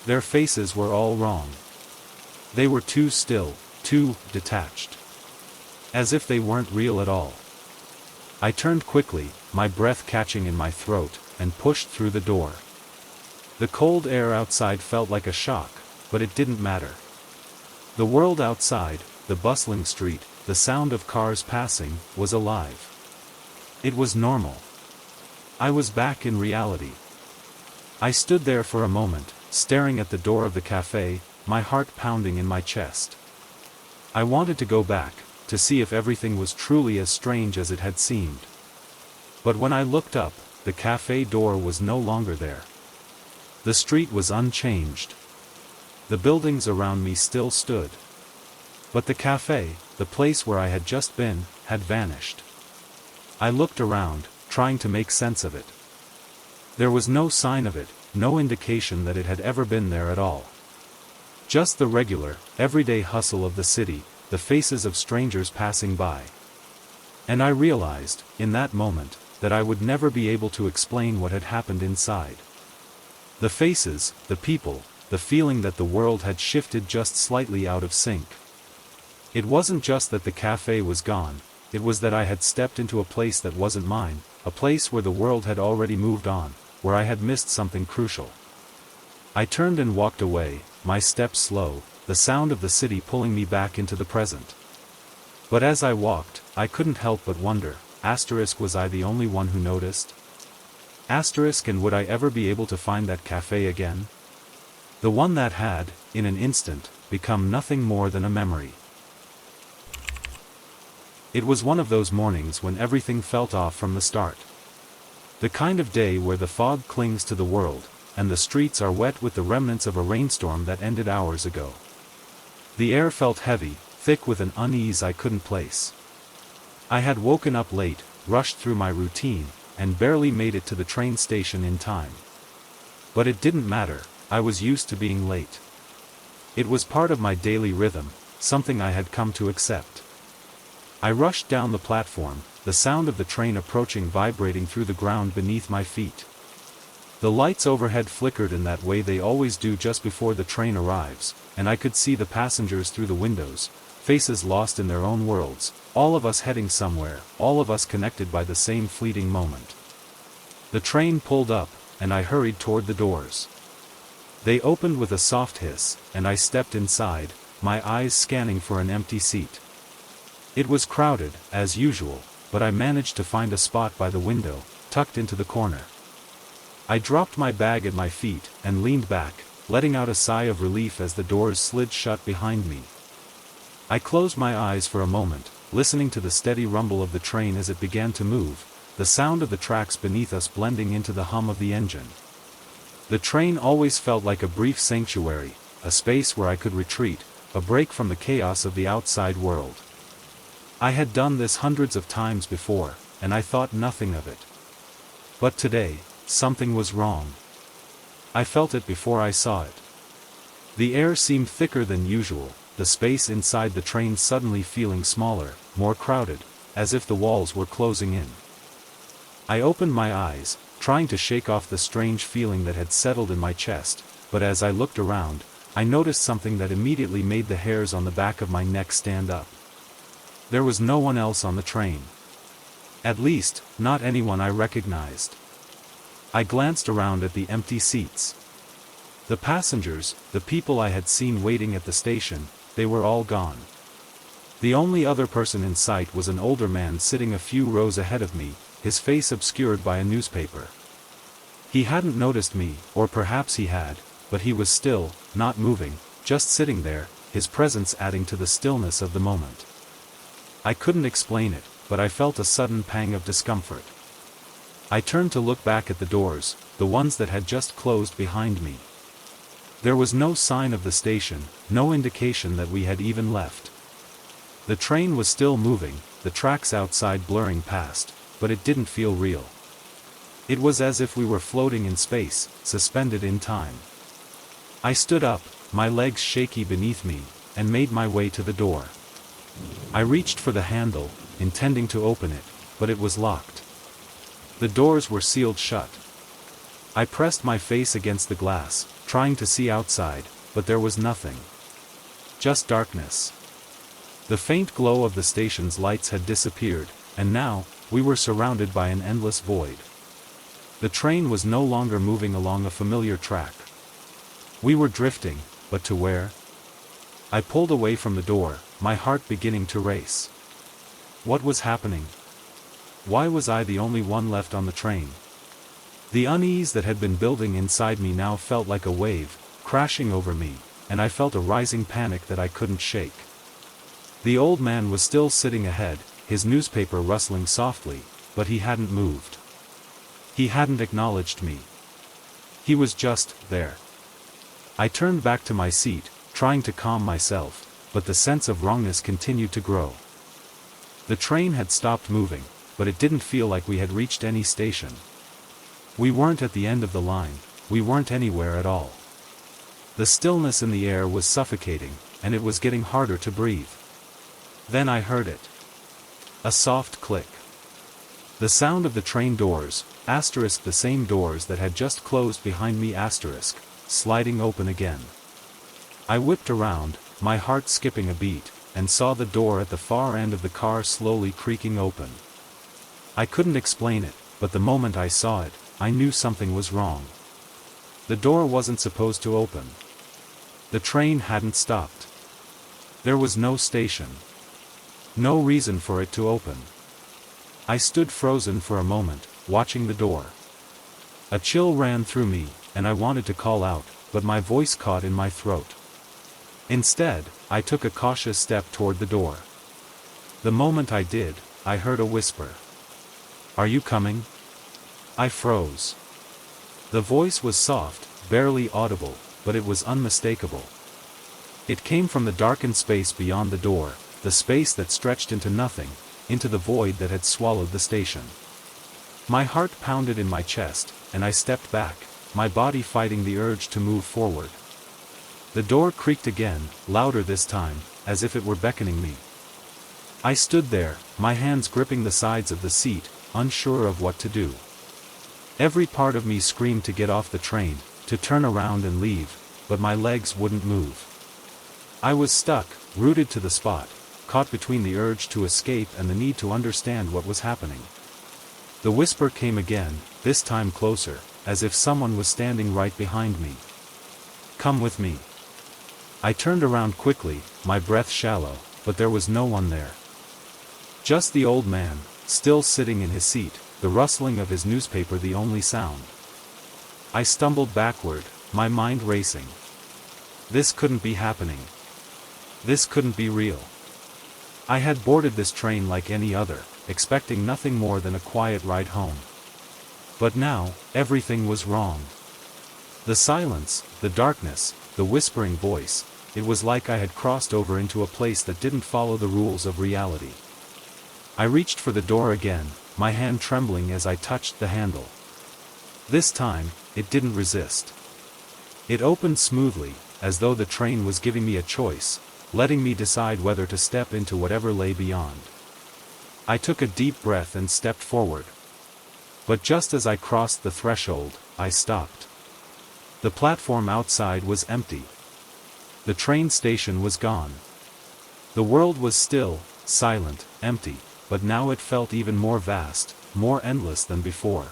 Their faces were all wrong. They were too still, too detached. As if they weren't real at all. I turned quickly, my breath catching in my throat, and pushed through the door. The cold air outside felt like a shock, but it didn't matter. The world outside, the bustling street, the sound of cars passing, was alive. It was normal. I was back in reality. I stood there for a moment, staring at the door of the cafe, my heart pounding in my chest. I wanted to go back, to see if everything was truly as strange as it had seemed. But when I looked up, the cafe door was no longer there. The street was unchanged. The buildings around me still stood. But the cafe, the place where I had just been, had vanished. I looked around, trying to make sense of it. There was no sign of it, no indication that it had ever been there at all. Just the regular, everyday hustle of the city, the faces of strangers passing by. And I realized, in that moment, that I would never be able to explain what had happened inside. The faces, the people, the feeling that the world had shifted just slightly out of sync. It wasn't just that the cafe was gone, it was that I had stepped into a place that wasn't mine, a place where the world had already moved on, where I had missed something crucial. I turned and walked away, my steps slow, the sound of the city pulling me back into the present. But as I walked, I couldn't help but wonder, was I the only one who noticed? And would I ever be able to find that cafe again? The one that had, in an instant, become nothing more than a memory. It was one of those mornings when everything felt off from the start. The kind of day where the fog clings to the world, and the streets are wet with the remnants of a rainstorm that ended hours ago. The air felt heavy, thick with an unease I couldn't place. I had woken up late, rushed through my routine, and barely made it to the train station in time. But it didn't matter, I was used to being late. It was part of my daily rhythm, something I had come to accept. I rushed down the platform, the sound of the train approaching vibrating through the ground beneath my feet. The lights overhead flickered in that way they always do just before the train arrives, and I could see the passengers through the windows, faces lost in their own worlds, all of us heading somewhere, all of us connected by the same fleeting moment. The train pulled up, and I hurried toward the doors. They opened with a soft hiss, and I stepped inside, my eyes scanning for an empty seat. It was crowded, as usual, but I managed to find a spot by the window, tucked into the corner. I dropped my bag at my feet, and leaned back, letting out a sigh of relief as the doors slid shut behind me. I closed my eyes for a moment, listening to the steady rumble of the train as it began to move, the sound of the tracks beneath us blending into the hum of the engine. The train always felt like a brief sanctuary, a space where I could retreat, a break from the chaos of the outside world. I had done this hundreds of times before, and I thought nothing of it. But today, something was wrong. I felt it before I saw it. The air seemed thicker than usual, the space inside the train suddenly feeling smaller, more crowded, as if the walls were closing in. I opened my eyes, trying to shake off the strange feeling that had settled in my chest, but as I looked around, I noticed something that immediately made the hairs on the back of my neck stand up. There was no one else on the train. At least, not anyone I recognized. I glanced around at the empty seats. The passengers, the people I had seen waiting at the station, they were all gone. The only other person in sight was an older man sitting a few rows ahead of me, his face obscured by a newspaper. He hadn't noticed me, or perhaps he had, but he was still, not moving, just sitting there, his presence adding to the stillness of the moment. I couldn't explain it, but I felt a sudden pang of discomfort. I turned to look back at the doors, the ones that had just closed behind me. There was no sign of the station, no indication that we had even left. The train was still moving, the tracks outside blurring past, but it didn't feel real. It was as if we were floating in space, suspended in time. I stood up, my legs shaky beneath me, and made my way to the door. I reached for the handle, intending to open it, but it was locked. The doors were sealed shut. I pressed my face against the glass, trying to see outside, but there was nothing. Just darkness. The faint glow of the station's lights had disappeared, and now, we were surrounded by an endless void. The train was no longer moving along a familiar track. We were drifting, but to where? I pulled away from the door, my heart beginning to race. What was happening? Why was I the only one left on the train? The unease that had been building inside me now felt like a wave, crashing over me, and I felt a rising panic that I couldn't shake. The old man was still sitting ahead, his newspaper rustling softly, but he hadn't moved. He hadn't acknowledged me. He was just there. I turned back to my seat, trying to calm myself, but the sense of wrongness continued to grow. The train had stopped moving, but it didn't feel like we had reached any station. We weren't at the end of the line, we weren't anywhere at all. The stillness in the air was suffocating, and it was getting harder to breathe. Then I heard it. A soft click. The sound of the train doors, asterisk the same doors that had just closed behind me asterisk, sliding open again. I whipped around, my heart skipping a beat, and saw the door at the far end of the car slowly creaking open. I couldn't explain it, but the moment I saw it, I knew something was wrong. The door wasn't supposed to open. The train hadn't stopped. There was no station. No reason for it to open. I stood frozen for a moment, watching the door. A chill ran through me, and I wanted to call out, but my voice caught in my throat. Instead, I took a cautious step toward the door. The moment I did, I heard a whisper. "Are you coming?" I froze. The voice was soft, barely audible, but it was unmistakable. It came from the darkened space beyond the door, the space that stretched into nothing, into the void that had swallowed the station. My heart pounded in my chest, and I stepped back, my body fighting the urge to move forward. The door creaked again, louder this time, as if it were beckoning me. I stood there, my hands gripping the sides of the seat, unsure of what to do. Every part of me screamed to get off the train, to turn around and leave, but my legs wouldn't move. I was stuck, rooted to the spot, caught between the urge to escape and the need to understand what was happening. The whisper came again, this time closer, as if someone was standing right behind me. "Come with me." I turned around quickly, my breath shallow, but there was no one there. Just the old man, still sitting in his seat, the rustling of his newspaper the only sound. I stumbled backward, my mind racing. This couldn't be happening. This couldn't be real. I had boarded this train like any other, expecting nothing more than a quiet ride home. But now, everything was wrong. The silence, the darkness, the whispering voice, it was like I had crossed over into a place that didn't follow the rules of reality. I reached for the door again, my hand trembling as I touched the handle. This time, it didn't resist. It opened smoothly, as though the train was giving me a choice, letting me decide whether to step into whatever lay beyond. I took a deep breath and stepped forward. But just as I crossed the threshold, I stopped. The platform outside was empty. The train station was gone. The world was still, silent, empty, but now it felt even more vast, more endless than before.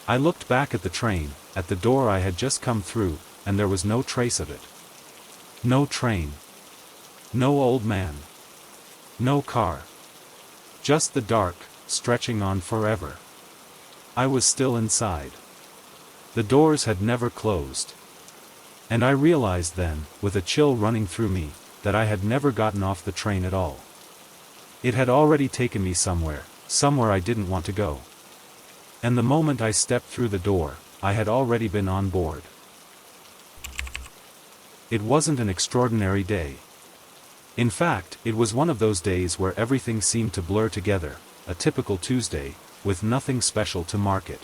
I looked back at the train, at the door I had just come through, and there was no trace of it. No train. No old man. No car. Just the dark, stretching on forever. I was still inside. The doors had never closed. And I realized then, with a chill running through me, that I had never gotten off the train at all. It had already taken me somewhere I didn't want to go. And the moment I stepped through the door, I had already been on board. It wasn't an extraordinary day. In fact, it was one of those days where everything seemed to blur together, a typical Tuesday, with nothing special to mark it.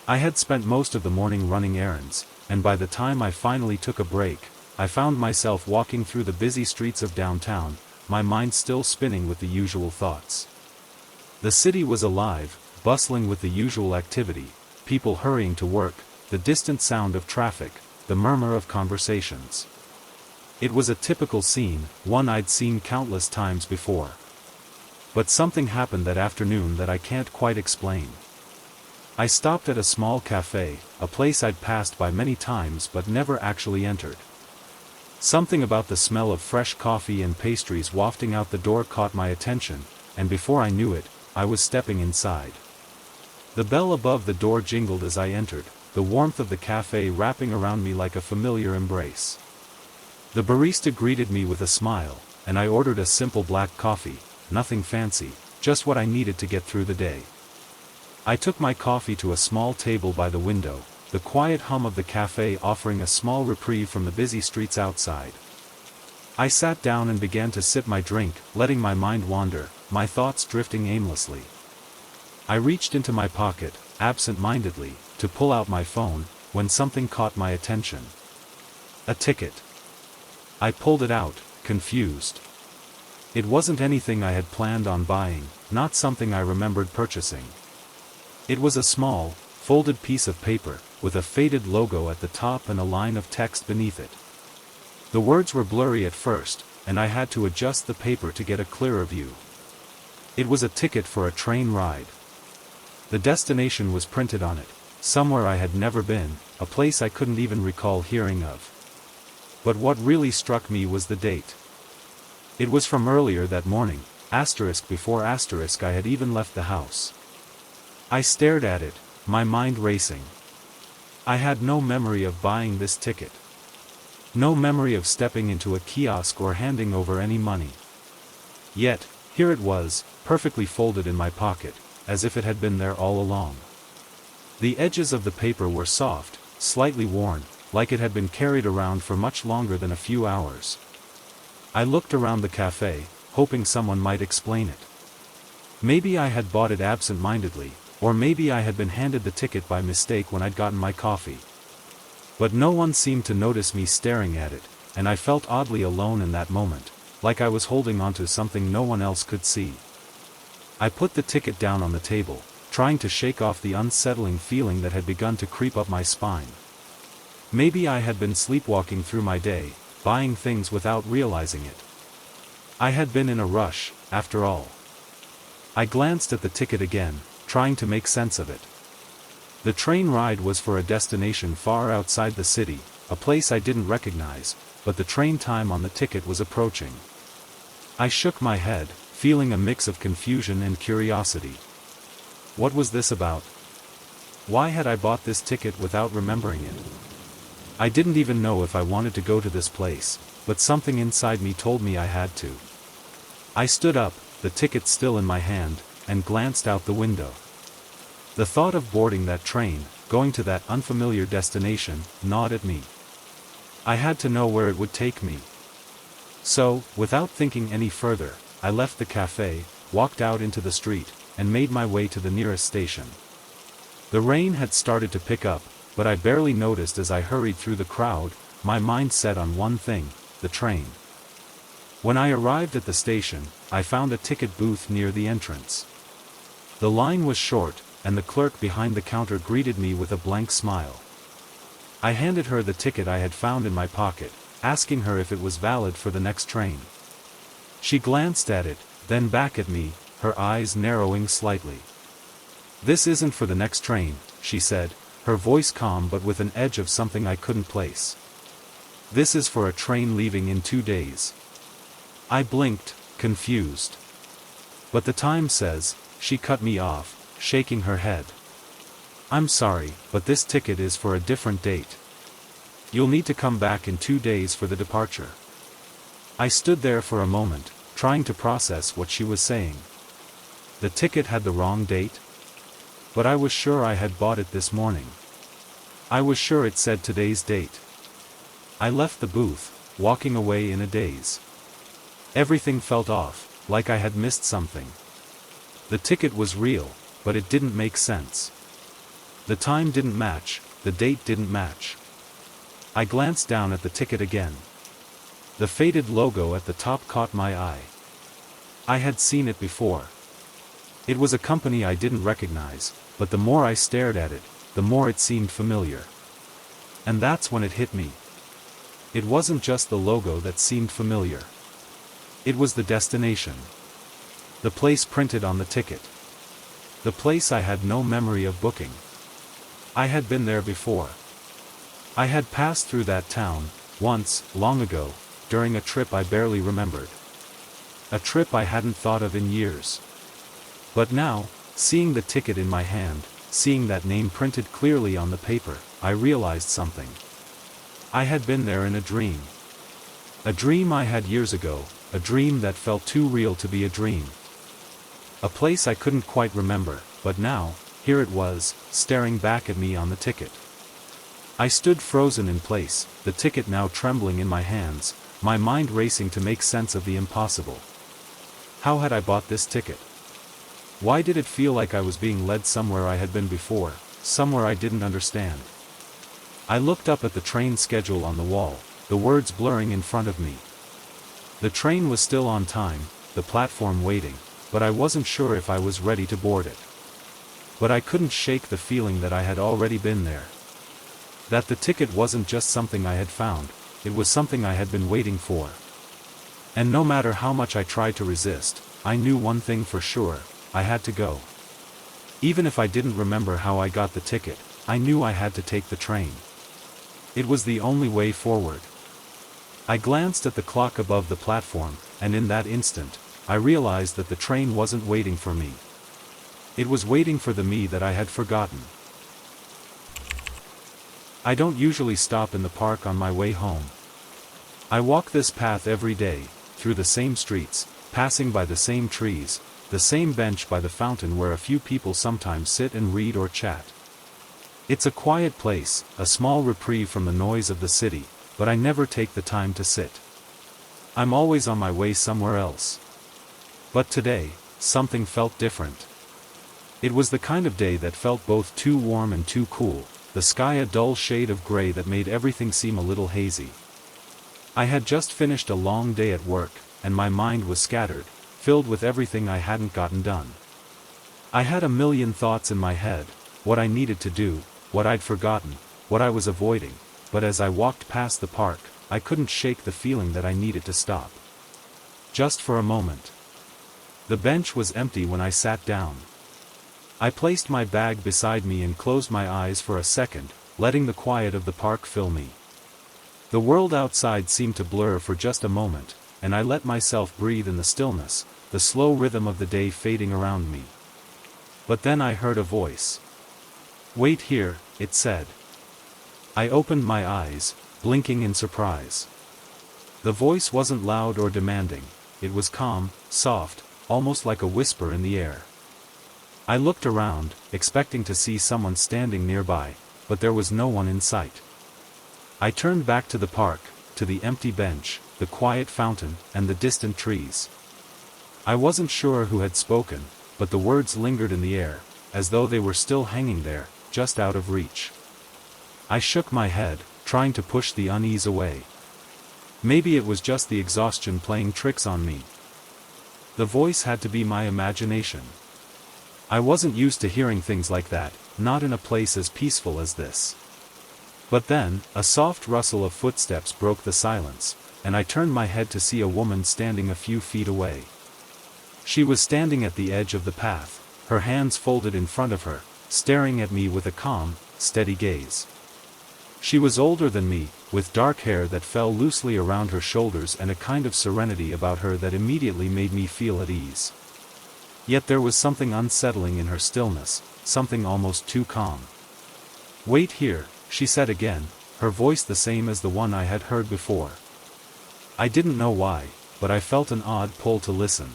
I had spent most of the morning running errands, and by the time I finally took a break, I found myself walking through the busy streets of downtown, my mind still spinning with the usual thoughts. The city was alive, bustling with the usual activity, people hurrying to work, the distant sound of traffic, the murmur of conversations. It was a typical scene, one I'd seen countless times before. But something happened that afternoon that I can't quite explain. I stopped at a small cafe, a place I'd passed by many times but never actually entered. Something about the smell of fresh coffee and pastries wafting out the door caught my attention, and before I knew it, I was stepping inside. The bell above the door jingled as I entered, the warmth of the cafe wrapping around me like a familiar embrace. The barista greeted me with a smile, and I ordered a simple black coffee, nothing fancy, just what I needed to get through the day. I took my coffee to a small table by the window, the quiet hum of the cafe offering a small reprieve from the busy streets outside. I sat down and began to sip my drink, letting my mind wander, my thoughts drifting aimlessly. I reached into my pocket, absent-mindedly, to pull out my phone, when something caught my attention. A ticket. I pulled it out, confused. It wasn't anything I had planned on buying, not something I remembered purchasing. It was a small, folded piece of paper, with a faded logo at the top and a line of text beneath it. The words were blurry at first, and I had to adjust the paper to get a clearer view. It was a ticket for a train ride. The destination was printed on it, somewhere I had never been, a place I couldn't even recall hearing of. But what really struck me was the date. It was from earlier that morning, asterisk before asterisk I had even left the house. I stared at it, my mind racing. I had no memory of buying this ticket. No memory of stepping into a kiosk or handing over any money. Yet, here it was, perfectly folded in my pocket, as if it had been there all along. The edges of the paper were soft, slightly worn, like it had been carried around for much longer than a few hours. I looked around the cafe, hoping someone might explain it. Maybe I had bought it absent-mindedly, or maybe I had been handed the ticket by mistake when I'd gotten my coffee. But no one seemed to notice me staring at it, and I felt oddly alone in that moment, like I was holding onto something no one else could see. I put the ticket down on the table, trying to shake off the unsettling feeling that had begun to creep up my spine. Maybe I had been sleepwalking through my day, buying things without realizing it. I had been in a rush, after all. I glanced at the ticket again, trying to make sense of it. The train ride was for a destination far outside the city, a place I didn't recognize, but the train time on the ticket was approaching. I shook my head, feeling a mix of confusion and curiosity. What was this about? Why had I bought this ticket without remembering it? I didn't even know if I wanted to go to this place, but something inside me told me I had to. I stood up, the ticket still in my hand, and glanced out the window. The thought of boarding that train, going to that unfamiliar destination, gnawed at me. I had to know where it would take me. So, without thinking any further, I left the cafe, walked out into the street, and made my way to the nearest station. The rain had started to pick up, but I barely noticed as I hurried through the crowd, my mind set on one thing, the train. When I arrived at the station, I found a ticket booth near the entrance. The line was short, and the clerk behind the counter greeted me with a blank smile. I handed her the ticket I had found in my pocket, asking her if it was valid for the next train. She glanced at it, then back at me, her eyes narrowing slightly. "This isn't for the next train," she said, her voice calm but with an edge of something I couldn't place. "This is for a train leaving in 2 days." I blinked, confused. "But the time says," she cut me off, shaking her head. "I'm sorry, but this ticket is for a different date. You'll need to come back in 2 days for the departure." I stood there for a moment, trying to process what she was saying. The ticket had the wrong date? But I was sure I had bought it this morning. I was sure it said today's date. I left the booth, walking away in a daze. Everything felt off, like I had missed something. The ticket was real, but it didn't make sense. The time didn't match, the date didn't match. I glanced down at the ticket again. The faded logo at the top caught my eye. I had seen it before. It was a company I didn't recognize, but the more I stared at it, the more it seemed familiar. And that's when it hit me. It wasn't just the logo that seemed familiar. It was the destination. The place printed on the ticket. The place I had no memory of booking. I had been there before. I had passed through that town, once, long ago, during a trip I barely remembered. A trip I hadn't thought of in years. But now, seeing the ticket in my hand, seeing that name printed clearly on the paper, I realized something. I had been there in a dream. A dream I had years ago, a dream that felt too real to be a dream. A place I couldn't quite remember, but now, here it was, staring back at me on the ticket. I stood frozen in place, the ticket now trembling in my hands, my mind racing to make sense of the impossible. How had I bought this ticket? Why did it feel like I was being led somewhere I had been before, somewhere I didn't understand? I looked up at the train schedule on the wall, the words blurring in front of me. The train was still on time, the platform waiting, but I wasn't sure if I was ready to board it. But I couldn't shake the feeling that I had already been there. That the ticket wasn't just something I had found, it was something I had been waiting for. And no matter how much I tried to resist, I knew one thing for sure, I had to go. Even if I didn't remember how I got the ticket, I knew I had to take the train. It was the only way forward. I glanced at the clock above the platform, and in that instant, I realized that the train wasn't waiting for me. It was waiting for the me that I had forgotten. I don't usually stop in the park on my way home. I walk this path every day, through the same streets, passing by the same trees, the same bench by the fountain where a few people sometimes sit and read or chat. It's a quiet place, a small reprieve from the noise of the city, but I never take the time to sit. I'm always on my way somewhere else. But today, something felt different. It was the kind of day that felt both too warm and too cool, the sky a dull shade of gray that made everything seem a little hazy. I had just finished a long day at work, and my mind was scattered, filled with everything I hadn't gotten done. I had a million thoughts in my head, what I needed to do, what I'd forgotten, what I was avoiding, but as I walked past the park, I couldn't shake the feeling that I needed to stop. Just for a moment. The bench was empty when I sat down. I placed my bag beside me and closed my eyes for a second, letting the quiet of the park fill me. The world outside seemed to blur for just a moment, and I let myself breathe in the stillness, the slow rhythm of the day fading around me. But then I heard a voice. "Wait here," it said. I opened my eyes, blinking in surprise. The voice wasn't loud or demanding, it was calm, soft, almost like a whisper in the air. I looked around, expecting to see someone standing nearby, but there was no one in sight. I turned back to the park, to the empty bench, the quiet fountain, and the distant trees. I wasn't sure who had spoken, but the words lingered in the air, as though they were still hanging there, just out of reach. I shook my head, trying to push the unease away. Maybe it was just the exhaustion playing tricks on me. The voice had to be my imagination. I wasn't used to hearing things like that, not in a place as peaceful as this. But then, a soft rustle of footsteps broke the silence, and I turned my head to see a woman standing a few feet away. She was standing at the edge of the path, her hands folded in front of her, staring at me with a calm, steady gaze. She was older than me, with dark hair that fell loosely around her shoulders and a kind of serenity about her that immediately made me feel at ease. Yet there was something unsettling in her stillness, something almost too calm. "Wait here," she said again, her voice the same as the one I had heard before. I didn't know why, but I felt an odd pull to listen.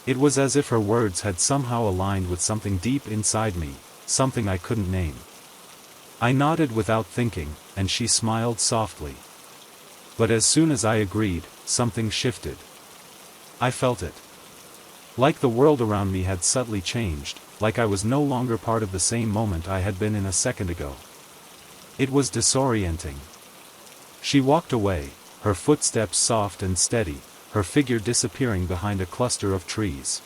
It was as if her words had somehow aligned with something deep inside me, something I couldn't name. I nodded without thinking, and she smiled softly. But as soon as I agreed, something shifted. I felt it. Like the world around me had subtly changed, like I was no longer part of the same moment I had been in a second ago. It was disorienting. She walked away, her footsteps soft and steady, her figure disappearing behind a cluster of trees.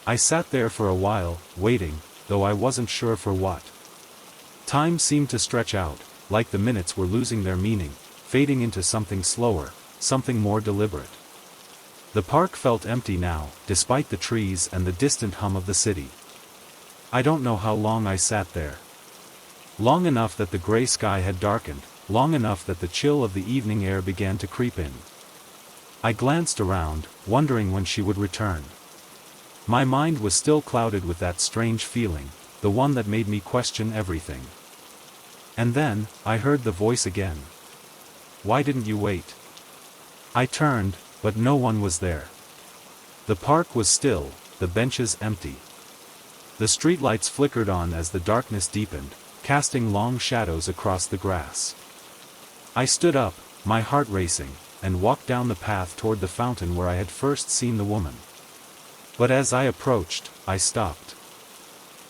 I sat there for a while, waiting, though I wasn't sure for what. Time seemed to stretch out, like the minutes were losing their meaning, fading into something slower, something more deliberate. The park felt empty now, despite the trees and the distant hum of the city. I don't know how long I sat there. Long enough that the gray sky had darkened, long enough that the chill of the evening air began to creep in. I glanced around, wondering when she would return. My mind was still clouded with that strange feeling, the one that made me question everything. And then, I heard the voice again. "Why didn't you wait?" I turned, but no one was there. The park was still, the benches empty. The streetlights flickered on as the darkness deepened, casting long shadows across the grass. I stood up, my heart racing, and walked down the path toward the fountain where I had first seen the woman. But as I approached, I stopped.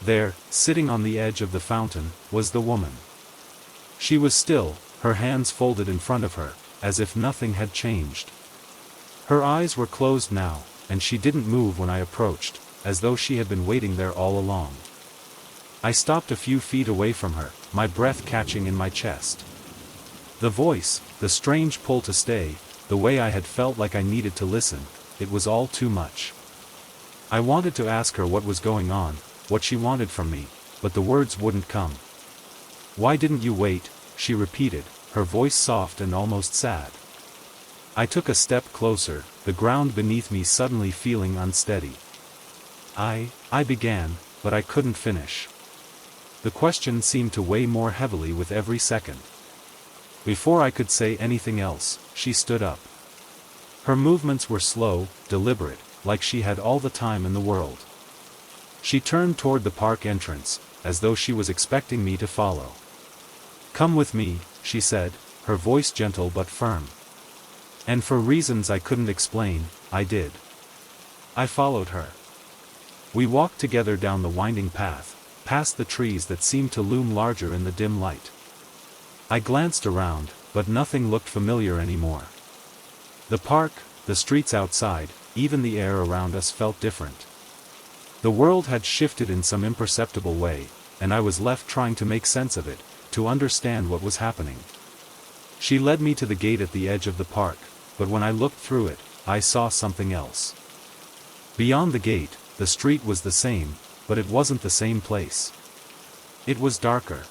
There, sitting on the edge of the fountain, was the woman. She was still, her hands folded in front of her, as if nothing had changed. Her eyes were closed now, and she didn't move when I approached, as though she had been waiting there all along. I stopped a few feet away from her, my breath catching in my chest. The voice, the strange pull to stay, the way I had felt like I needed to listen, it was all too much. I wanted to ask her what was going on, what she wanted from me, but the words wouldn't come. "Why didn't you wait?" she repeated, her voice soft and almost sad. I took a step closer, the ground beneath me suddenly feeling unsteady. I began, but I couldn't finish. The question seemed to weigh more heavily with every second. Before I could say anything else, she stood up. Her movements were slow, deliberate, like she had all the time in the world. She turned toward the park entrance, as though she was expecting me to follow. "Come with me," she said, her voice gentle but firm. And for reasons I couldn't explain, I did. I followed her. We walked together down the winding path, past the trees that seemed to loom larger in the dim light. I glanced around, but nothing looked familiar anymore. The park, the streets outside, even the air around us felt different. The world had shifted in some imperceptible way, and I was left trying to make sense of it, to understand what was happening. She led me to the gate at the edge of the park, but when I looked through it, I saw something else. Beyond the gate, the street was the same, but it wasn't the same place. It was darker.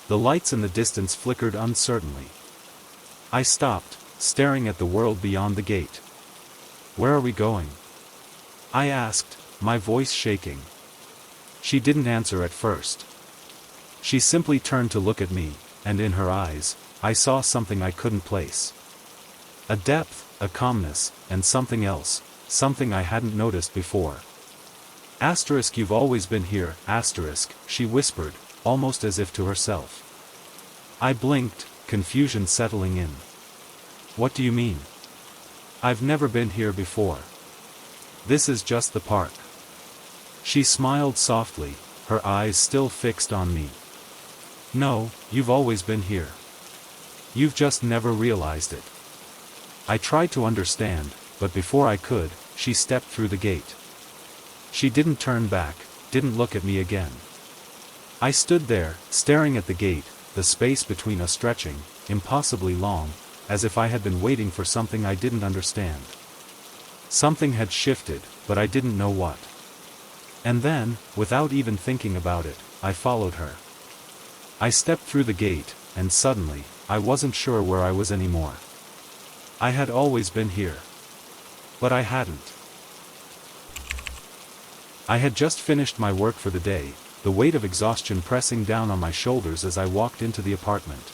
The lights in the distance flickered uncertainly. I stopped, staring at the world beyond the gate. "Where are we going?" I asked, my voice shaking. She didn't answer at first. She simply turned to look at me, and in her eyes, I saw something I couldn't place. A depth, a calmness, and something else, something I hadn't noticed before. "Asterisk, you've always been here, asterisk," she whispered, almost as if to herself. I blinked, confusion settling in. "What do you mean? I've never been here before. This is just the park." She smiled softly, her eyes still fixed on me. "No, you've always been here. You've just never realized it." I tried to understand, but before I could, she stepped through the gate. She didn't turn back, didn't look at me again. I stood there, staring at the gate, the space between us stretching, impossibly long, as if I had been waiting for something I didn't understand. Something had shifted, but I didn't know what. And then, without even thinking about it, I followed her. I stepped through the gate, and suddenly, I wasn't sure where I was anymore. I had always been here. But I hadn't. I had just finished my work for the day, the weight of exhaustion pressing down on my shoulders as I walked into the apartment.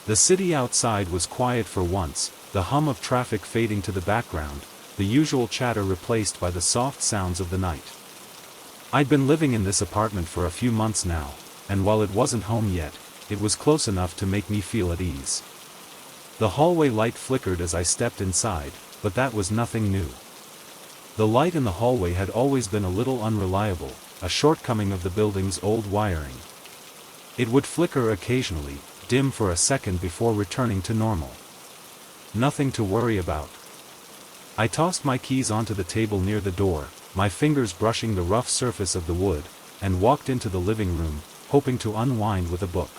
The city outside was quiet for once, the hum of traffic fading to the background, the usual chatter replaced by the soft sounds of the night. I'd been living in this apartment for a few months now, and while it wasn't home yet, it was close enough to make me feel at ease. The hallway light flickered as I stepped inside, but that was nothing new. The light in the hallway had always been a little unreliable, a shortcoming of the building's old wiring. It would flicker occasionally, dim for a second before returning to normal. Nothing to worry about. I tossed my keys onto the table near the door, my fingers brushing the rough surface of the wood, and walked into the living room, hoping to unwind with a book.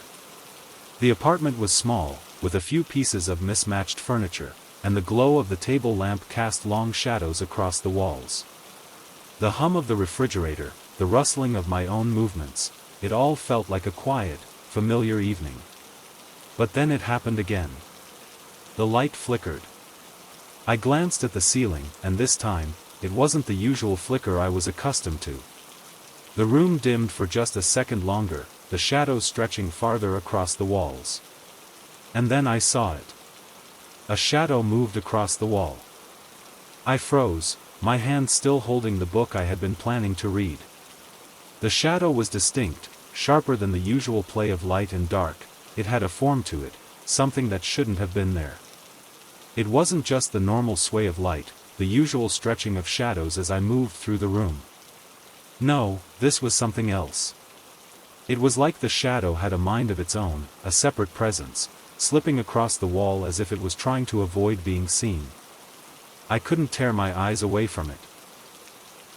The apartment was small, with a few pieces of mismatched furniture, and the glow of the table lamp cast long shadows across the walls. The hum of the refrigerator, the rustling of my own movements, it all felt like a quiet, familiar evening. But then it happened again. The light flickered. I glanced at the ceiling, and this time, it wasn't the usual flicker I was accustomed to. The room dimmed for just a second longer, the shadows stretching farther across the walls. And then I saw it. A shadow moved across the wall. I froze, my hand still holding the book I had been planning to read. The shadow was distinct, sharper than the usual play of light and dark. It had a form to it, something that shouldn't have been there. It wasn't just the normal sway of light, the usual stretching of shadows as I moved through the room. No, this was something else. It was like the shadow had a mind of its own, a separate presence, slipping across the wall as if it was trying to avoid being seen. I couldn't tear my eyes away from it.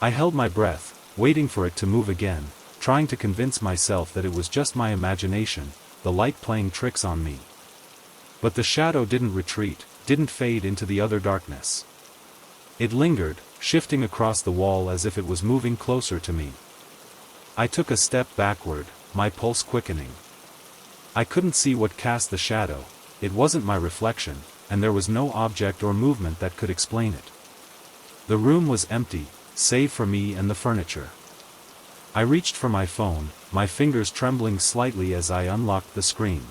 I held my breath, waiting for it to move again, trying to convince myself that it was just my imagination, the light playing tricks on me. But the shadow didn't retreat, didn't fade into the other darkness. It lingered, shifting across the wall as if it was moving closer to me. I took a step backward, my pulse quickening. I couldn't see what cast the shadow, it wasn't my reflection, and there was no object or movement that could explain it. The room was empty, save for me and the furniture. I reached for my phone, my fingers trembling slightly as I unlocked the screen.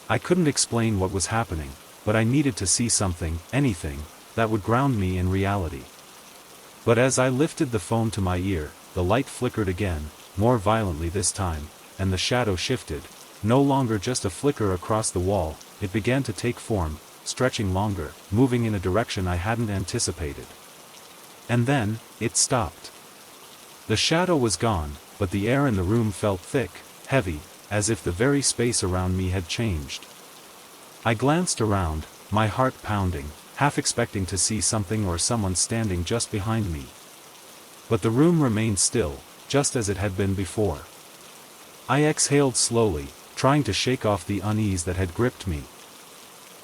I couldn't explain what was happening, but I needed to see something, anything, that would ground me in reality. But as I lifted the phone to my ear, the light flickered again, more violently this time, and the shadow shifted, no longer just a flicker across the wall, it began to take form, stretching longer, moving in a direction I hadn't anticipated. And then, it stopped. The shadow was gone, but the air in the room felt thick, heavy, as if the very space around me had changed. I glanced around, my heart pounding, half expecting to see something or someone standing just behind me. But the room remained still, just as it had been before. I exhaled slowly, trying to shake off the unease that had gripped me.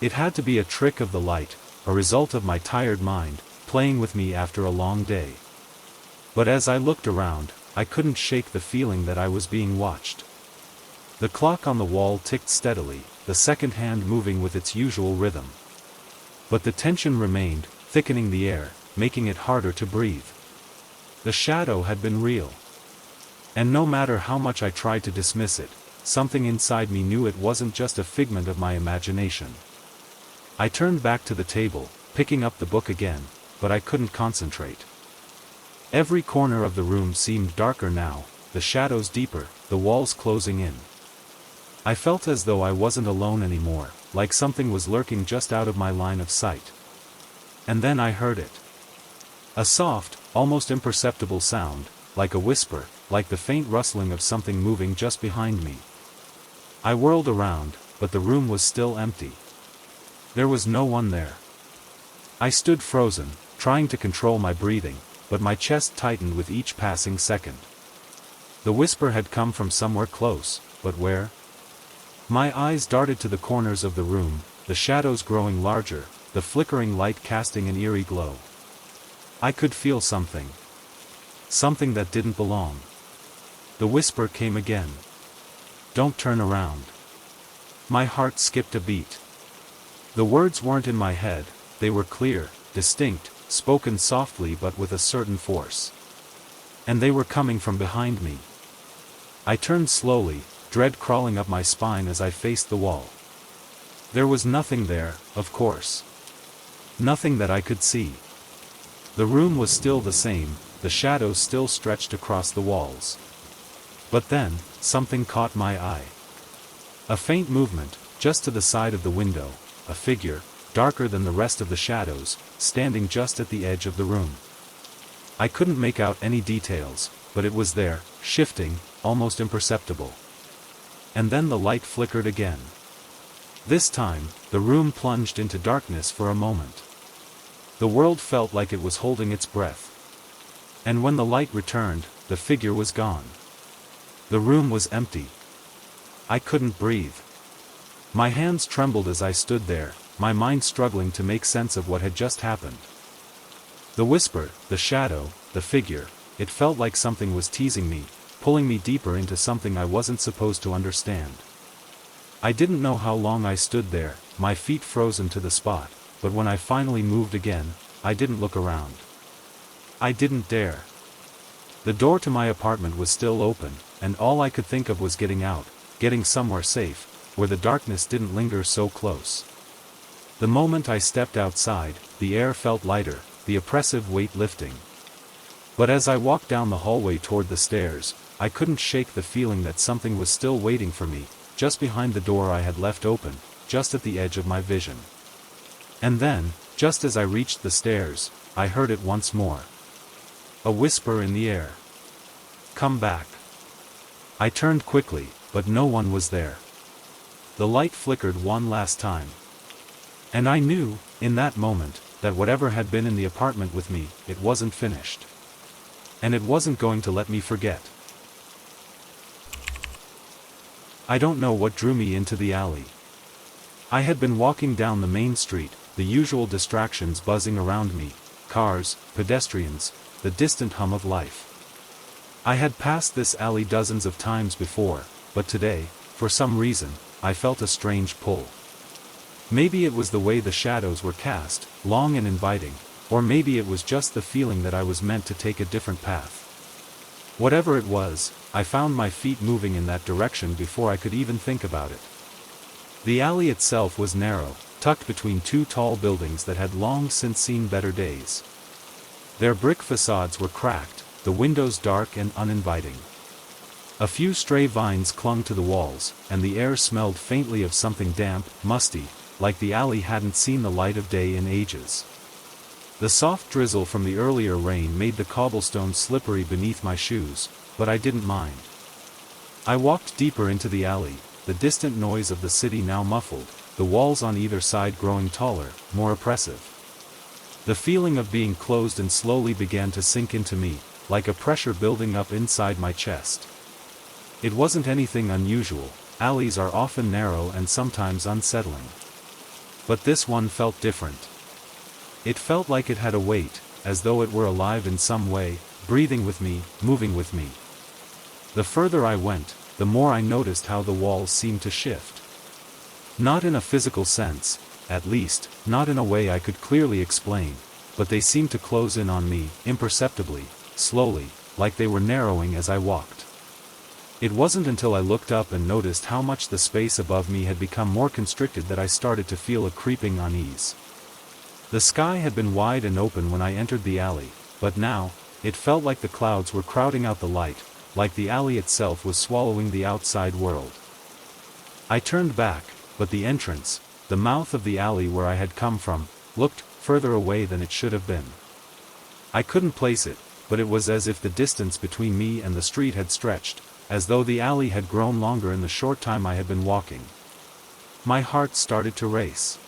It had to be a trick of the light, a result of my tired mind, playing with me after a long day. But as I looked around, I couldn't shake the feeling that I was being watched. The clock on the wall ticked steadily, the second hand moving with its usual rhythm. But the tension remained, thickening the air, making it harder to breathe. The shadow had been real. And no matter how much I tried to dismiss it, something inside me knew it wasn't just a figment of my imagination. I turned back to the table, picking up the book again, but I couldn't concentrate. Every corner of the room seemed darker now, the shadows deeper, the walls closing in. I felt as though I wasn't alone anymore, like something was lurking just out of my line of sight. And then I heard it. A soft, almost imperceptible sound, like a whisper, like the faint rustling of something moving just behind me. I whirled around, but the room was still empty. There was no one there. I stood frozen, trying to control my breathing, but my chest tightened with each passing second. The whisper had come from somewhere close, but where? My eyes darted to the corners of the room, the shadows growing larger, the flickering light casting an eerie glow. I could feel something. Something that didn't belong. The whisper came again. Don't turn around. My heart skipped a beat. The words weren't in my head, they were clear, distinct, spoken softly but with a certain force. And they were coming from behind me. I turned slowly, dread crawling up my spine as I faced the wall. There was nothing there, of course. Nothing that I could see. The room was still the same, the shadows still stretched across the walls. But then, something caught my eye. A faint movement, just to the side of the window, a figure, darker than the rest of the shadows, standing just at the edge of the room. I couldn't make out any details, but it was there, shifting, almost imperceptible. And then the light flickered again. This time, the room plunged into darkness for a moment. The world felt like it was holding its breath. And when the light returned, the figure was gone. The room was empty. I couldn't breathe. My hands trembled as I stood there, my mind struggling to make sense of what had just happened. The whisper, the shadow, the figure, it felt like something was teasing me, pulling me deeper into something I wasn't supposed to understand. I didn't know how long I stood there, my feet frozen to the spot, but when I finally moved again, I didn't look around. I didn't dare. The door to my apartment was still open, and all I could think of was getting out, getting somewhere safe, where the darkness didn't linger so close. The moment I stepped outside, the air felt lighter, the oppressive weight lifting. But as I walked down the hallway toward the stairs, I couldn't shake the feeling that something was still waiting for me, just behind the door I had left open, just at the edge of my vision. And then, just as I reached the stairs, I heard it once more. A whisper in the air. "Come back." I turned quickly, but no one was there. The light flickered one last time. And I knew, in that moment, that whatever had been in the apartment with me, it wasn't finished. And it wasn't going to let me forget. I don't know what drew me into the alley. I had been walking down the main street, the usual distractions buzzing around me, cars, pedestrians, the distant hum of life. I had passed this alley dozens of times before, but today, for some reason, I felt a strange pull. Maybe it was the way the shadows were cast, long and inviting, or maybe it was just the feeling that I was meant to take a different path. Whatever it was, I found my feet moving in that direction before I could even think about it. The alley itself was narrow, tucked between two tall buildings that had long since seen better days. Their brick facades were cracked, the windows dark and uninviting. A few stray vines clung to the walls, and the air smelled faintly of something damp, musty, like the alley hadn't seen the light of day in ages. The soft drizzle from the earlier rain made the cobblestones slippery beneath my shoes, but I didn't mind. I walked deeper into the alley, the distant noise of the city now muffled, the walls on either side growing taller, more oppressive. The feeling of being closed in slowly began to sink into me, like a pressure building up inside my chest. It wasn't anything unusual, alleys are often narrow and sometimes unsettling. But this one felt different. It felt like it had a weight, as though it were alive in some way, breathing with me, moving with me. The further I went, the more I noticed how the walls seemed to shift. Not in a physical sense, at least, not in a way I could clearly explain, but they seemed to close in on me, imperceptibly, slowly, like they were narrowing as I walked. It wasn't until I looked up and noticed how much the space above me had become more constricted that I started to feel a creeping unease. The sky had been wide and open when I entered the alley, but now, it felt like the clouds were crowding out the light, like the alley itself was swallowing the outside world. I turned back, but the entrance, the mouth of the alley where I had come from, looked further away than it should have been. I couldn't place it, but it was as if the distance between me and the street had stretched, as though the alley had grown longer in the short time I had been walking. My heart started to race.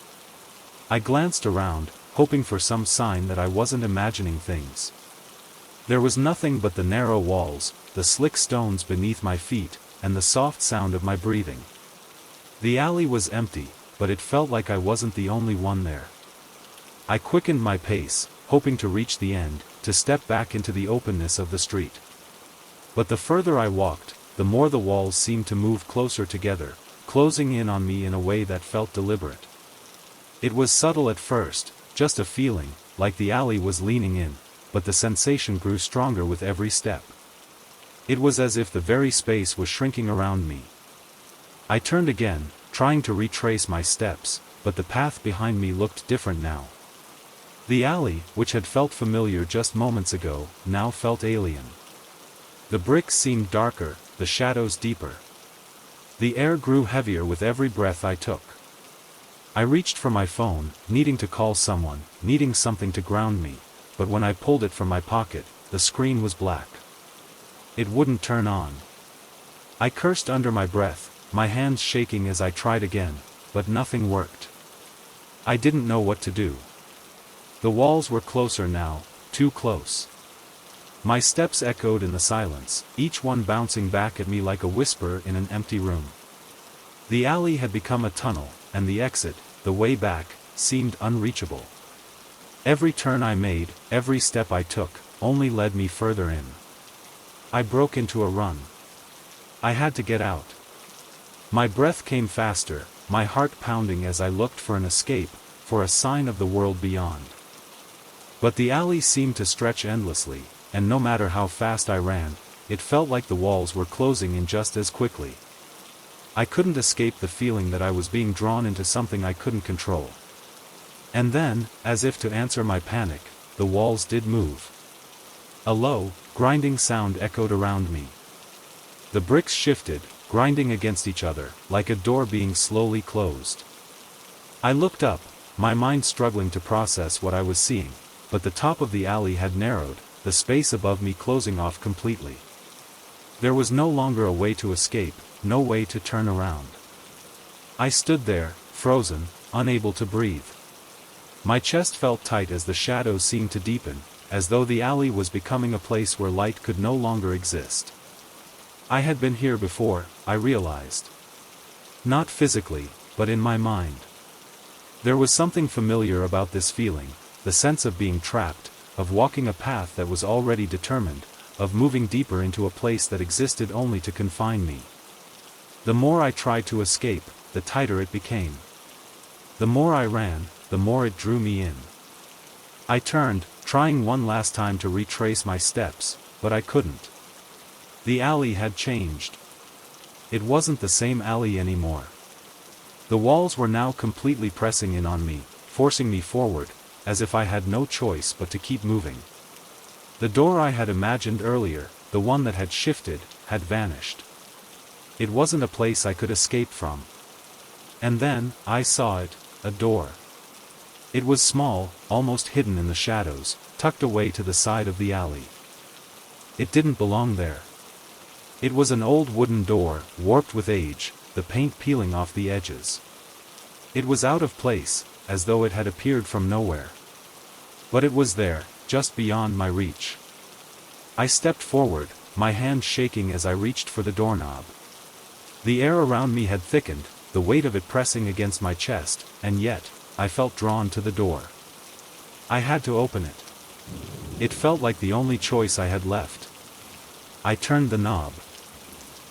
I glanced around, hoping for some sign that I wasn't imagining things. There was nothing but the narrow walls, the slick stones beneath my feet, and the soft sound of my breathing. The alley was empty, but it felt like I wasn't the only one there. I quickened my pace, hoping to reach the end, to step back into the openness of the street. But the further I walked, the more the walls seemed to move closer together, closing in on me in a way that felt deliberate. It was subtle at first, just a feeling, like the alley was leaning in, but the sensation grew stronger with every step. It was as if the very space was shrinking around me. I turned again, trying to retrace my steps, but the path behind me looked different now. The alley, which had felt familiar just moments ago, now felt alien. The bricks seemed darker, the shadows deeper. The air grew heavier with every breath I took. I reached for my phone, needing to call someone, needing something to ground me, but when I pulled it from my pocket, the screen was black. It wouldn't turn on. I cursed under my breath, my hands shaking as I tried again, but nothing worked. I didn't know what to do. The walls were closer now, too close. My steps echoed in the silence, each one bouncing back at me like a whisper in an empty room. The alley had become a tunnel, and the exit, the way back, seemed unreachable. Every turn I made, every step I took, only led me further in. I broke into a run. I had to get out. My breath came faster, my heart pounding as I looked for an escape, for a sign of the world beyond. But the alley seemed to stretch endlessly, and no matter how fast I ran, it felt like the walls were closing in just as quickly. I couldn't escape the feeling that I was being drawn into something I couldn't control. And then, as if to answer my panic, the walls did move. A low, grinding sound echoed around me. The bricks shifted, grinding against each other, like a door being slowly closed. I looked up, my mind struggling to process what I was seeing, but the top of the alley had narrowed, the space above me closing off completely. There was no longer a way to escape, no way to turn around. I stood there, frozen, unable to breathe. My chest felt tight as the shadows seemed to deepen, as though the alley was becoming a place where light could no longer exist. I had been here before, I realized. Not physically, but in my mind. There was something familiar about this feeling, the sense of being trapped, of walking a path that was already determined, of moving deeper into a place that existed only to confine me. The more I tried to escape, the tighter it became. The more I ran, the more it drew me in. I turned, trying one last time to retrace my steps, but I couldn't. The alley had changed. It wasn't the same alley anymore. The walls were now completely pressing in on me, forcing me forward, as if I had no choice but to keep moving. The door I had imagined earlier, the one that had shifted, had vanished. It wasn't a place I could escape from. And then, I saw it, a door. It was small, almost hidden in the shadows, tucked away to the side of the alley. It didn't belong there. It was an old wooden door, warped with age, the paint peeling off the edges. It was out of place, as though it had appeared from nowhere. But it was there, just beyond my reach. I stepped forward, my hand shaking as I reached for the doorknob. The air around me had thickened, the weight of it pressing against my chest, and yet, I felt drawn to the door. I had to open it. It felt like the only choice I had left. I turned the knob.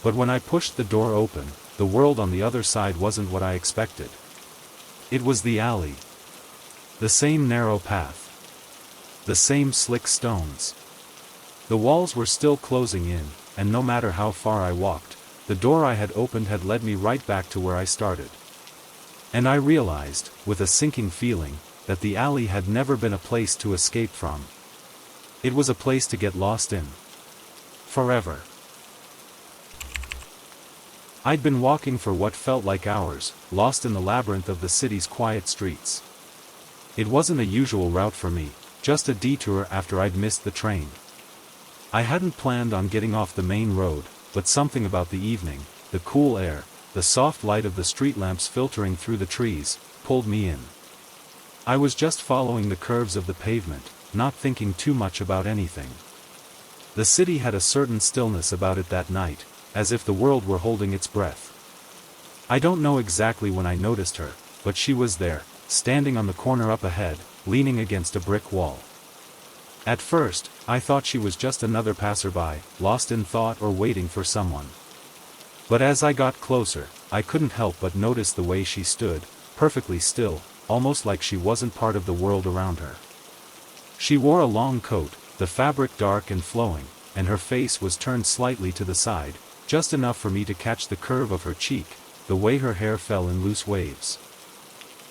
But when I pushed the door open, the world on the other side wasn't what I expected. It was the alley. The same narrow path. The same slick stones. The walls were still closing in, and no matter how far I walked, the door I had opened had led me right back to where I started. And I realized, with a sinking feeling, that the alley had never been a place to escape from. It was a place to get lost in. Forever. I'd been walking for what felt like hours, lost in the labyrinth of the city's quiet streets. It wasn't a usual route for me, just a detour after I'd missed the train. I hadn't planned on getting off the main road, but something about the evening, the cool air, the soft light of the street lamps filtering through the trees, pulled me in. I was just following the curves of the pavement, not thinking too much about anything. The city had a certain stillness about it that night, as if the world were holding its breath. I don't know exactly when I noticed her, but she was there, standing on the corner up ahead, leaning against a brick wall. At first, I thought she was just another passerby, lost in thought or waiting for someone. But as I got closer, I couldn't help but notice the way she stood, perfectly still, almost like she wasn't part of the world around her. She wore a long coat, the fabric dark and flowing, and her face was turned slightly to the side, just enough for me to catch the curve of her cheek, the way her hair fell in loose waves.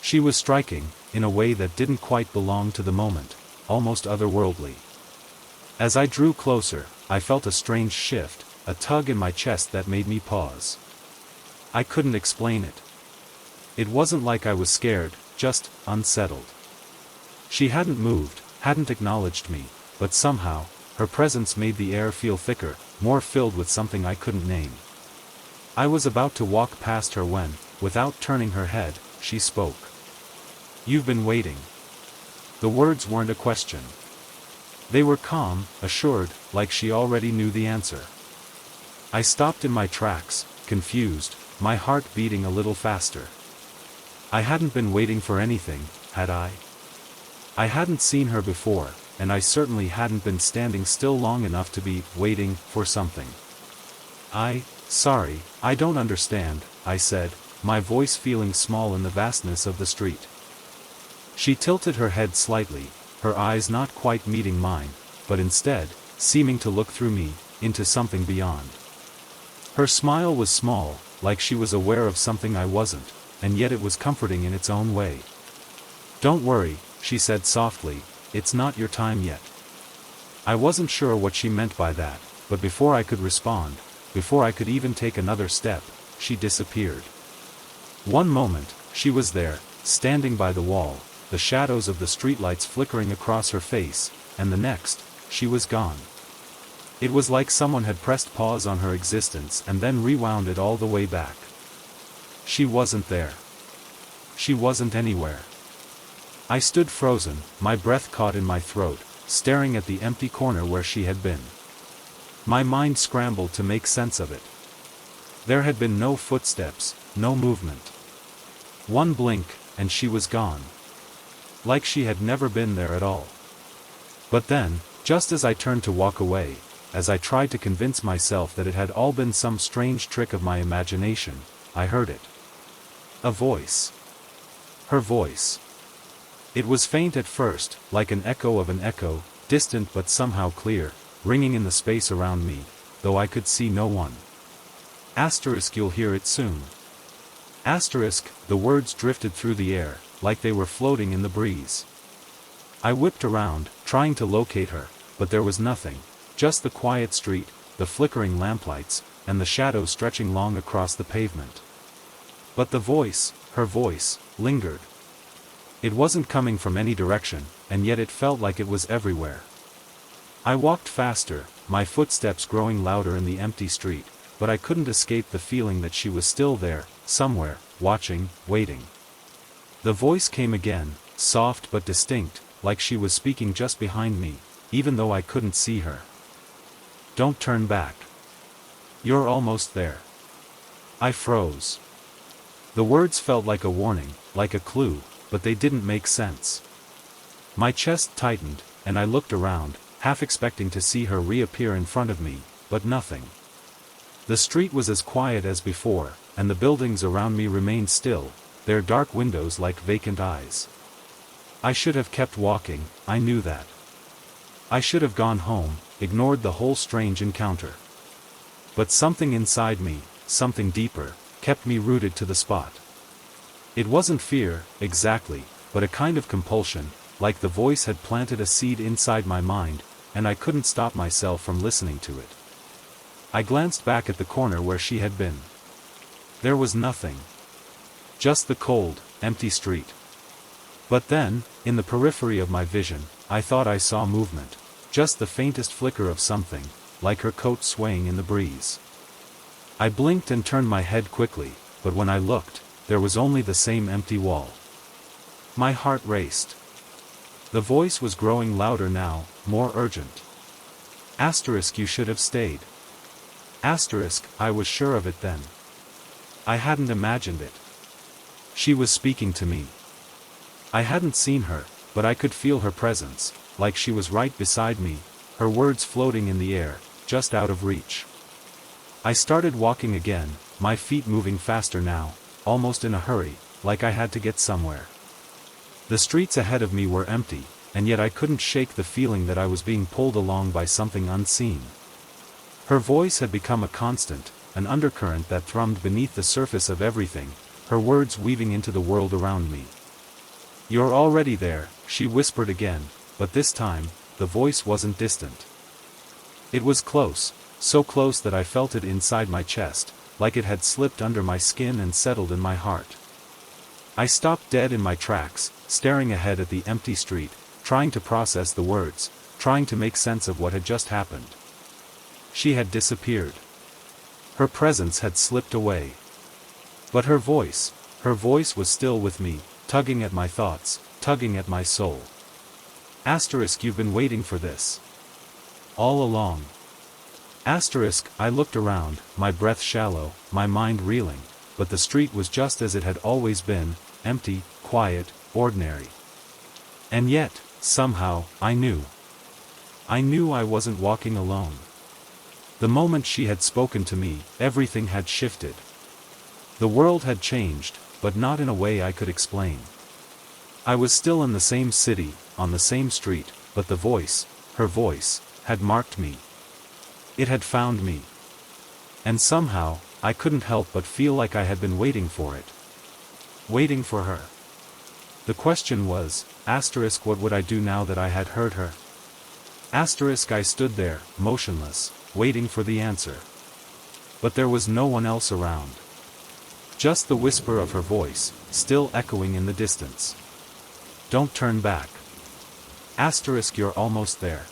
She was striking, in a way that didn't quite belong to the moment, almost otherworldly. As I drew closer, I felt a strange shift, a tug in my chest that made me pause. I couldn't explain it. It wasn't like I was scared, just unsettled. She hadn't moved, hadn't acknowledged me, but somehow, her presence made the air feel thicker, more filled with something I couldn't name. I was about to walk past her when, without turning her head, she spoke. "You've been waiting." The words weren't a question. They were calm, assured, like she already knew the answer. I stopped in my tracks, confused, my heart beating a little faster. I hadn't been waiting for anything, had I? I hadn't seen her before, and I certainly hadn't been standing still long enough to be waiting for something. Sorry, I don't understand," I said, my voice feeling small in the vastness of the street. She tilted her head slightly, her eyes not quite meeting mine, but instead, seeming to look through me, into something beyond. Her smile was small, like she was aware of something I wasn't, and yet it was comforting in its own way. "Don't worry," she said softly, "it's not your time yet." I wasn't sure what she meant by that, but before I could respond, before I could even take another step, she disappeared. One moment, she was there, standing by the wall, the shadows of the streetlights flickering across her face, and the next, she was gone. It was like someone had pressed pause on her existence and then rewound it all the way back. She wasn't there. She wasn't anywhere. I stood frozen, my breath caught in my throat, staring at the empty corner where she had been. My mind scrambled to make sense of it. There had been no footsteps, no movement. One blink, and she was gone. Like she had never been there at all. But then, just as I turned to walk away, as I tried to convince myself that it had all been some strange trick of my imagination, I heard it. A voice. Her voice. It was faint at first, like an echo of an echo, distant but somehow clear, ringing in the space around me, though I could see no one. Asterisk, "You'll hear it soon." Asterisk, the words drifted through the air, like they were floating in the breeze. I whipped around, trying to locate her, but there was nothing, just the quiet street, the flickering lamplights, and the shadows stretching long across the pavement. But the voice, her voice, lingered. It wasn't coming from any direction, and yet it felt like it was everywhere. I walked faster, my footsteps growing louder in the empty street, but I couldn't escape the feeling that she was still there, somewhere, watching, waiting. The voice came again, soft but distinct, like she was speaking just behind me, even though I couldn't see her. "Don't turn back. You're almost there." I froze. The words felt like a warning, like a clue, but they didn't make sense. My chest tightened, and I looked around, half expecting to see her reappear in front of me, but nothing. The street was as quiet as before, and the buildings around me remained still, their dark windows like vacant eyes. I should have kept walking, I knew that. I should have gone home, ignored the whole strange encounter. But something inside me, something deeper, kept me rooted to the spot. It wasn't fear, exactly, but a kind of compulsion, like the voice had planted a seed inside my mind, and I couldn't stop myself from listening to it. I glanced back at the corner where she had been. There was nothing. Just the cold, empty street. But then, in the periphery of my vision, I thought I saw movement, just the faintest flicker of something, like her coat swaying in the breeze. I blinked and turned my head quickly, but when I looked, there was only the same empty wall. My heart raced. The voice was growing louder now, more urgent. Asterisk, "You should have stayed." Asterisk, I was sure of it then. I hadn't imagined it. She was speaking to me. I hadn't seen her, but I could feel her presence, like she was right beside me, her words floating in the air, just out of reach. I started walking again, my feet moving faster now, almost in a hurry, like I had to get somewhere. The streets ahead of me were empty, and yet I couldn't shake the feeling that I was being pulled along by something unseen. Her voice had become a constant, an undercurrent that thrummed beneath the surface of everything, her words weaving into the world around me. "You're already there," she whispered again, but this time, the voice wasn't distant. It was close, so close that I felt it inside my chest, like it had slipped under my skin and settled in my heart. I stopped dead in my tracks, staring ahead at the empty street, trying to process the words, trying to make sense of what had just happened. She had disappeared. Her presence had slipped away. But her voice was still with me, tugging at my thoughts, tugging at my soul. Asterisk, you've been waiting for this. All along. Asterisk, I looked around, my breath shallow, my mind reeling, but the street was just as it had always been, empty, quiet, ordinary. And yet, somehow, I knew. I knew I wasn't walking alone. The moment she had spoken to me, everything had shifted. The world had changed, but not in a way I could explain. I was still in the same city, on the same street, but the voice, her voice, had marked me. It had found me. And somehow, I couldn't help but feel like I had been waiting for it. Waiting for her. The question was, asterisk, what would I do now that I had heard her? Asterisk, I stood there, motionless, waiting for the answer. But there was no one else around. Just the whisper of her voice, still echoing in the distance. Don't turn back. Asterisk, you're almost there.